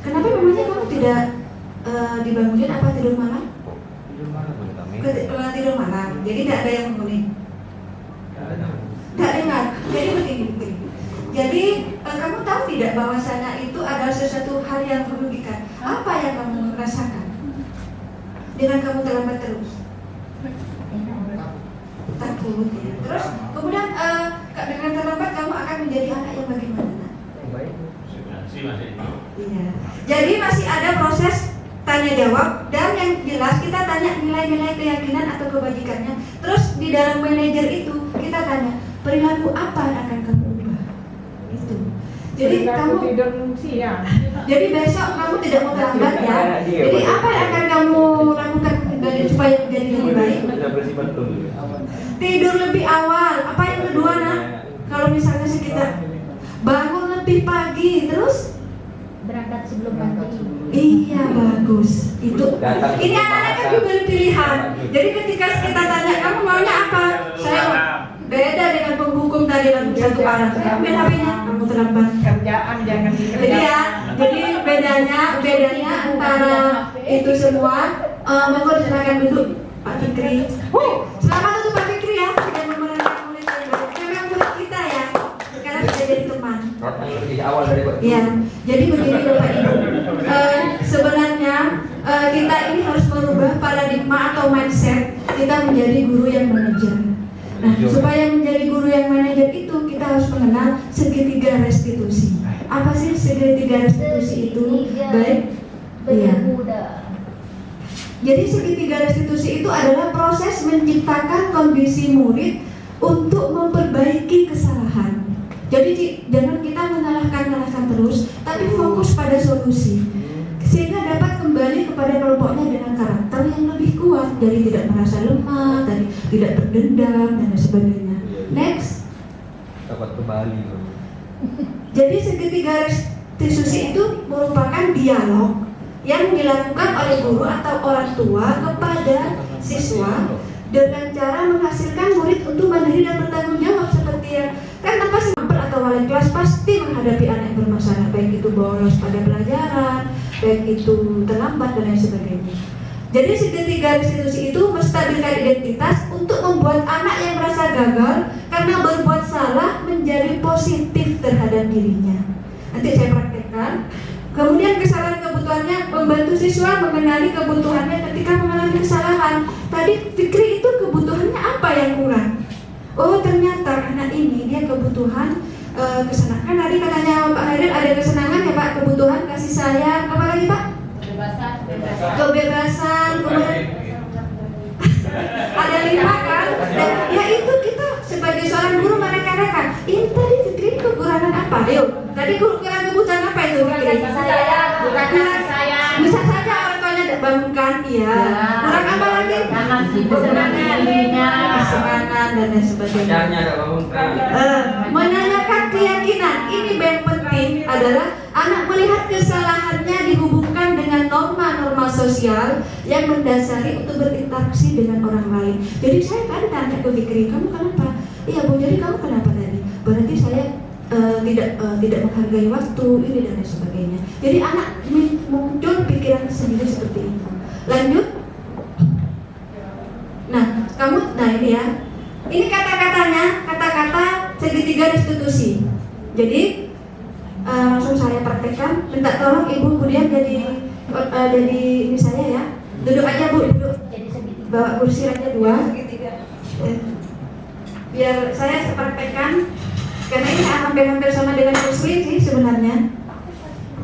Kenapa memangnya kamu tidak dibangunin apa tidur malam? Tidur malam. Jadi tidak ada yang bangunin. Tidak dengar. Jadi begini. Jadi kamu tahu tidak bahwasanya itu adalah sesuatu hal yang merugikan. Apa yang kamu rasakan dengan kamu terlambat terus? Takut ya. Terus kemudian dengan terlambat kamu akan menjadi anak yang bagaimana? Iya. Jadi masih ada proses tanya jawab dan yang jelas kita tanya nilai-nilai keyakinan atau kebajikannya. Terus di dalam manajer itu kita tanya perilaku apa yang akan kamu ubah? Itu. Jadi kamu tidur siang. Jadi besok kamu tidak mau terlambat ya. Jadi apa yang akan kamu lakukan dari supaya menjadi lebih baik? Tidur lebih awal. Apa yang kedua nak? Kalau misalnya sekitar bangun lebih pagi, terus berangkat sebelum pagi. Iya bagus. Itu. Ini anak-anak kan juga pilihan. Jadi ketika kita tanya kamu maunya apa? Saya beda dengan penghukum tadi lagu satu arah. Ambil HP-nya, kamu terlambat. Kerjaan jangan Jadi ya, jadi bedanya antara itu semua. Monggo silakan duduk Pak Fikri. Selamat untuk Pak Fikri ya, sudah memerankan murid memang murid kita ya. Sekarang sudah jadi teman. Iya, jadi begini Bapak Ibu. Sebenarnya kita ini harus merubah paradigma atau mindset kita menjadi guru yang manajer. Nah, supaya menjadi guru yang manajer itu kita harus mengenal segitiga restitusi. Apa sih segitiga restitusi itu? Baik, iya. Jadi segitiga restitusi itu adalah proses menciptakan kondisi murid untuk memperbaiki kesalahan. Jadi jangan kita menyalahkan terus, tapi fokus pada solusi, sehingga dapat kembali kepada kelompoknya dengan karakter yang lebih kuat. Jadi tidak merasa lemah, tidak berdendam dan sebagainya. Next. Dapat kembali. Jadi segitiga restitusi itu merupakan dialog yang dilakukan oleh guru atau orang tua kepada siswa dengan cara menghasilkan murid untuk mandiri dan bertanggung jawab. Seperti yang kan tanpa sampel atau wali kelas pasti menghadapi anak yang bermasalah, baik itu bolos pada pelajaran, baik itu terlambat dan lain sebagainya. Jadi segitiga restitusi itu menstabilkan identitas untuk membuat anak yang merasa gagal karena berbuat salah menjadi positif terhadap dirinya. Nanti saya praktekkan. Kemudian kesalahan kebutuhannya, membantu siswa mengenali kebutuhannya ketika mengalami kesalahan. Tadi Fikri itu kebutuhannya apa yang kurang? Oh ternyata anak ini dia kebutuhan kesenangan. Kan tadi katanya Pak Haidar ada kesenangan ya Pak, kebutuhan kasih sayang, apa lagi Pak? Kebebasan, kemudian ada 5 kan? Dan ya itu kita sebagai seorang guru mereka-rekan. Ini tadi Fikri kekurangan apa? Yuk, tadi kekurangan kebutuhan apa itu Fikri? Bisa saja orang tuanya tidak bangunkan, ya. Kurang apa lagi? Kesenangan dan lain sebagainya. Menanyakan keyakinan. Ini yang penting adalah anak melihat kesalahannya dihubungkan dengan norma-norma sosial yang mendasari untuk berinteraksi dengan orang lain. Jadi saya tadi tanya ke Fikri, kamu kenapa? Iya Bu, jadi kamu kenapa tadi? Berarti saya tidak menghargai waktu ini dan lain sebagainya. Jadi anak muncul pikiran sendiri seperti itu. Lanjut. Nah, ini ya. Ini kata-kata segitiga restitusi. Jadi langsung saya praktekkan. Minta tolong Ibu kemudian jadi ini saya ya. Duduk aja Bu, duduk. Bawa kursi aja 2. Biar saya praktekkan. Karena ini hampir-hampir sama dengan kursi sih sebenarnya.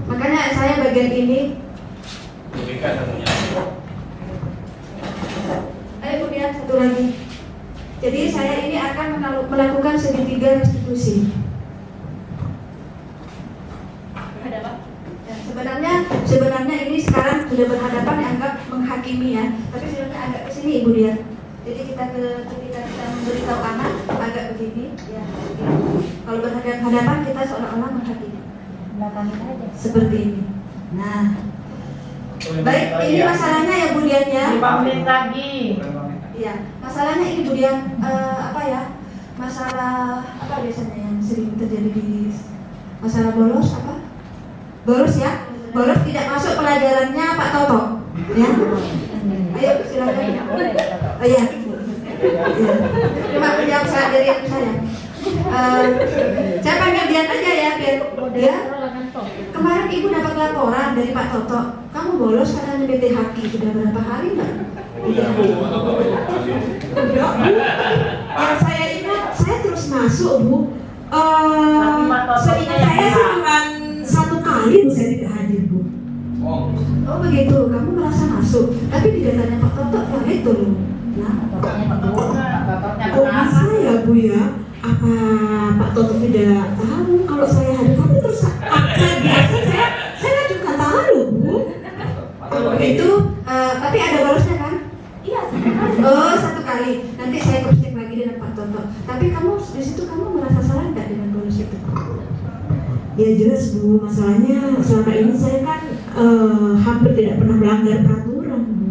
Makanya saya bagian ini. Ayo kemudian satu lagi. Jadi saya ini akan melakukan segitiga restitusi. Ya, sebenarnya ini sekarang sudah berhadapan dianggap menghakimi ya. Tapi sebenarnya agak kesini Ibu Dian. Jadi ketika kita memberitahu anak agak begini, ya. Kalau berhadapan kita seolah-olah menghakimi. Belakangin aja. Seperti ini. Nah, baik, ini masalahnya ya Bu Dian ya. 5 menit lagi. Iya, masalahnya ini Bu Dian, masalah apa biasanya yang sering terjadi di masalah bolos apa? Bolos ya, bolos tidak masuk pelajarannya Pak Toto, ya. Ayo silakan. Oh iya. Cuma jawab saya dari saya. Saya panggil Dian aja ya biar dia. Kemarin Ibu dapat laporan dari Pak Toto, kamu bolos karena BTHQ sudah berapa hari enggak? Iya. Yang saya ingat, saya terus masuk Bu. Seingat saya sih cuma 1 kali Bu saya tidak hadir Bu. Oh begitu, kamu merasa masuk. Tapi di datanya Pak Toto yang itu loh. Nah, oh masa ya Bu ya? Apa Pak Toto tidak tahu kalau saya hadir? Tapi terus saya biasa saya juga tahu Bu. Itu tapi ada balesnya kan? Iya. Oh 1 kali. Nanti saya cross check lagi dengan Pak Toto. Tapi kamu di situ kamu merasa salah nggak dengan bolos itu? Ya jelas Bu, masalahnya selama ini saya kan hampir tidak pernah melanggar peraturan Bu.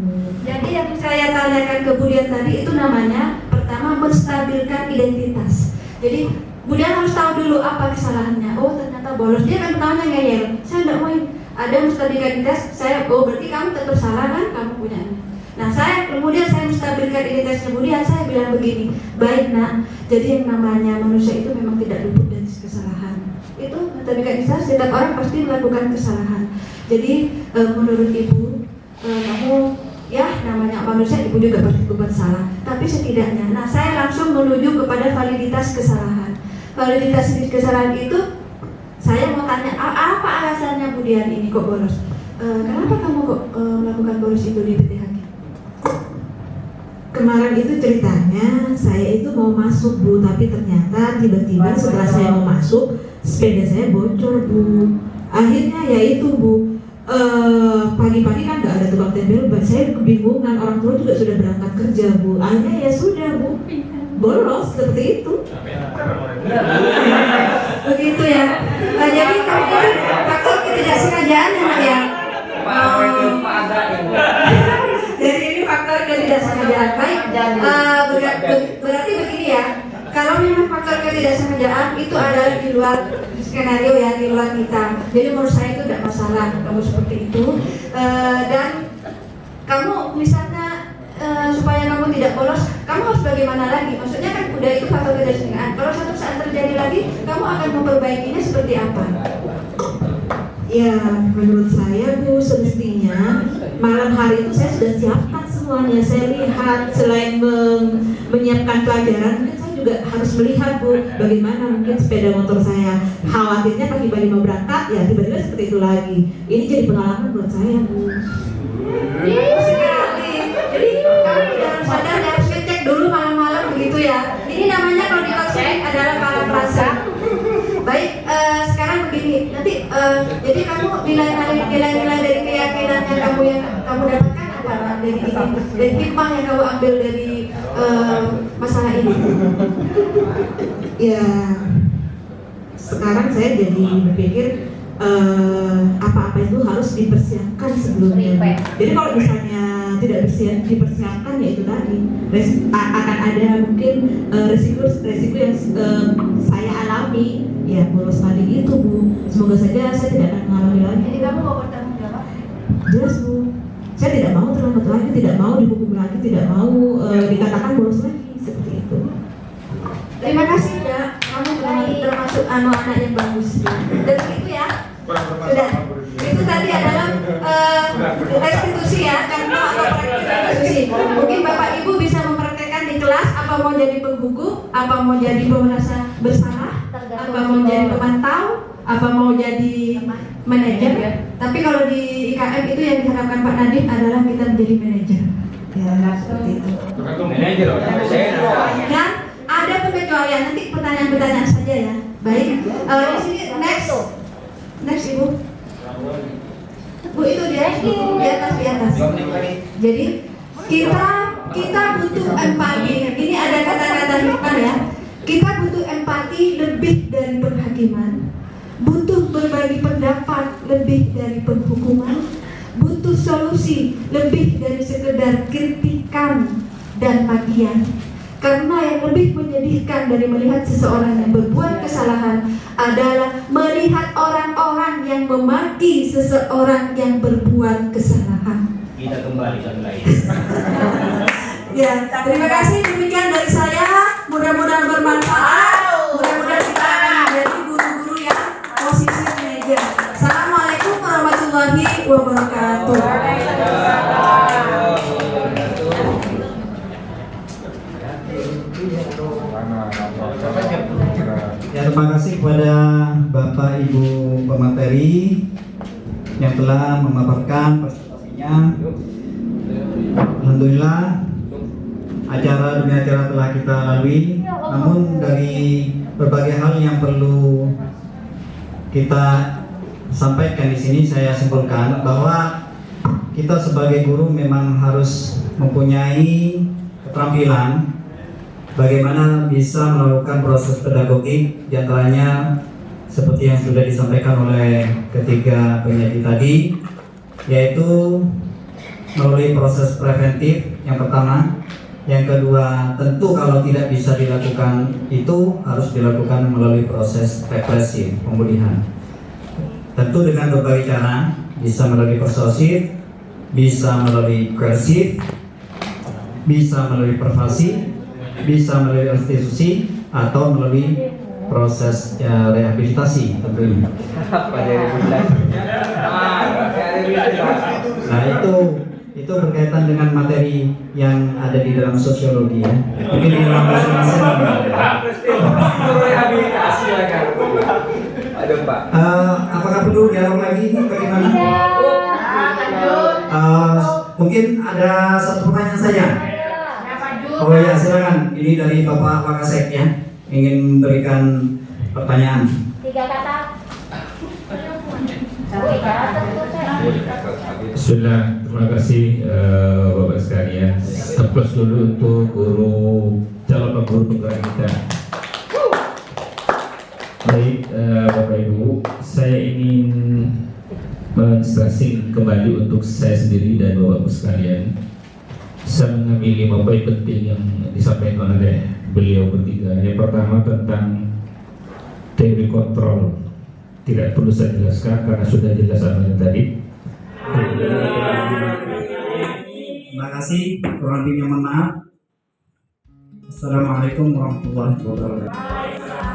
Jadi yang saya tanyakan ke Bu Dian tadi itu namanya pertama menstabilkan identitas. Jadi Bu Dian harus tahu dulu apa kesalahannya. Oh ternyata bolos. Dia kan pertamanya ngeyel. Saya tidak mau ada menstabilkan identitas. Saya berarti kamu tetap salah kan kamu punyanya. Nah kemudian saya menstabilkan identitasnya Bu Dian. Saya bilang begini, baik nak. Jadi yang namanya manusia itu memang tidak luput dari kesalahan. Itu menstabilkan identitas. Setiap orang pasti melakukan kesalahan. Jadi menurut Ibu kamu ya namanya manusia Ibu juga pasti berbuat salah. Tapi setidaknya, nah saya langsung menuju kepada validitas kesalahan. Validitas kesalahan itu saya mau tanya apa alasannya Bu Dian ini kok bolos? Kenapa kamu kok melakukan bolos itu di BTHQ? Kemarin itu ceritanya saya itu mau masuk Bu, tapi ternyata tiba-tiba setelah saya mau masuk sepeda saya bocor Bu. Akhirnya ya itu Bu. Pagi-pagi kan nggak ada tukang tempel, saya kebingungan, orang tua juga sudah berangkat kerja Bu. Akhirnya ya sudah Bu, bolos seperti itu. Begitu ya. Jadi kamu faktor ketidaksengajaan ya Nak ya. Jadi ini faktor ketidaksengajaan. Baik. Berarti begini ya. Kalau memang faktor ketidaksengajaan itu adalah di luar skenario ya, di luar kita. Jadi menurut saya itu tidak masalah kamu seperti itu. Dan kamu misalnya supaya kamu tidak bolos, kamu harus bagaimana lagi? Maksudnya kan udah itu faktor ketidaksengajaan. Kalau suatu saat terjadi lagi, kamu akan memperbaikinya seperti apa? Ya, menurut saya Bu, semestinya malam hari itu saya sudah siapkan semuanya. Saya lihat selain menyiapkan pelajaran, mungkin saya juga harus melihat Bu, bagaimana mungkin sepeda motor saya. Khawatirnya pagi-pagi mau berangkat, ya tiba-tiba seperti itu lagi. Ini jadi pengalaman buat saya Bu. Sekali. Jadi kamu harus sadar, harus ngecek dulu malam-malam begitu ya. Ini namanya kalau dimaksud adalah paraprasa. Baik, sekarang begini, nanti jadi kamu nilai-nilai dari keyakinan yang kamu dapatkan apa dari hikmah yang kamu ambil dari masalah ini? Ya, sekarang saya jadi berpikir apa-apa itu harus dipersiapkan sebelumnya. Jadi kalau misalnya tidak dipersiapkan ya itu tadi akan ada mungkin resiko yang saya alami ya bolos tadi itu Bu. Semoga saja saya tidak akan mengalami lagi. Jadi kamu mau bertanggung jawab? Jelas Bu, saya tidak mau terlambat lagi, tidak mau dihukum lagi, tidak mau dikatakan bolos lagi seperti itu. Terima kasih ya, kamu termasuk anak yang bagus. Dan itu ya, sudah. Itu tadi adalah restitusi ya, karena atau praktik restitusi. Mungkin Bapak Ibu bisa mempraktekkan di kelas apa mau jadi penghukum, apa mau jadi pemerasa bersalah, apa mau jadi pemantau, apa mau jadi manajer. Tapi kalau di IKM itu yang diharapkan Pak Nadiem adalah kita menjadi manajer. Ya, seperti itu. Manajer, Dan ada pengecualian, nanti pertanyaan-pertanyaan saja ya. Baik, di sini next Ibu. Bu itu di atas. Jadi kita butuh empati. Ini ada kata-kata hikmah ya. Kita butuh empati lebih dari penghakiman. Butuh berbagi pendapat lebih dari penghukuman. Butuh solusi lebih dari sekedar kritikan dan makian. Karena yang lebih menyedihkan dari melihat seseorang yang berbuat kesalahan adalah melihat orang-orang yang memaki seseorang yang berbuat kesalahan. Kita kembali lagi. Ya, terima kasih, demikian dari saya. Mudah-mudahan bermanfaat. Mudah-mudahan kita akan menjadi guru-guru yang posisi manajer. Assalamualaikum warahmatullahi wabarakatuh. Ya, terima kasih kepada Bapak Ibu pemateri yang telah memaparkan presentasinya. Alhamdulillah acara demi acara telah kita lalui, namun dari berbagai hal yang perlu kita sampaikan di sini saya simpulkan bahwa kita sebagai guru memang harus mempunyai keterampilan bagaimana bisa melakukan proses pedagogik, diantaranya seperti yang sudah disampaikan oleh ketiga penyaji tadi, yaitu melalui proses preventif yang pertama. Yang kedua, tentu kalau tidak bisa dilakukan itu harus dilakukan melalui proses represif, pemulihan. Tentu dengan berbagai cara, bisa melalui persuasif, bisa melalui koersif, bisa melalui pervasif, bisa melalui restitusi, atau melalui proses rehabilitasi tentunya. Nah itu berkaitan dengan materi yang ada di dalam sosiologi ya. Mungkin di dalam rehabilitasi ya kan. Aduh Pak. Apakah perlu dialog lagi? Bagaimana? Mungkin ada satu pertanyaan saja. Oh ya, silakan. Ini dari Bapak Wakasek ya, ingin berikan pertanyaan. 3 kata. Bismillah, terima kasih Bapak sekalian. Aplaus dulu untuk calon guru penggerak kita. Baik Bapak Ibu, saya ingin menstressing kembali untuk saya sendiri dan Bapak sekalian. Saya mengambil 5 poin penting yang disampaikan oleh beliau bertiga. Yang pertama tentang teori kontrol, tidak perlu saya jelaskan karena sudah jelas yang tadi. Terima kasih, kurang lebihnya mohon maaf. Assalamualaikum warahmatullahi wabarakatuh.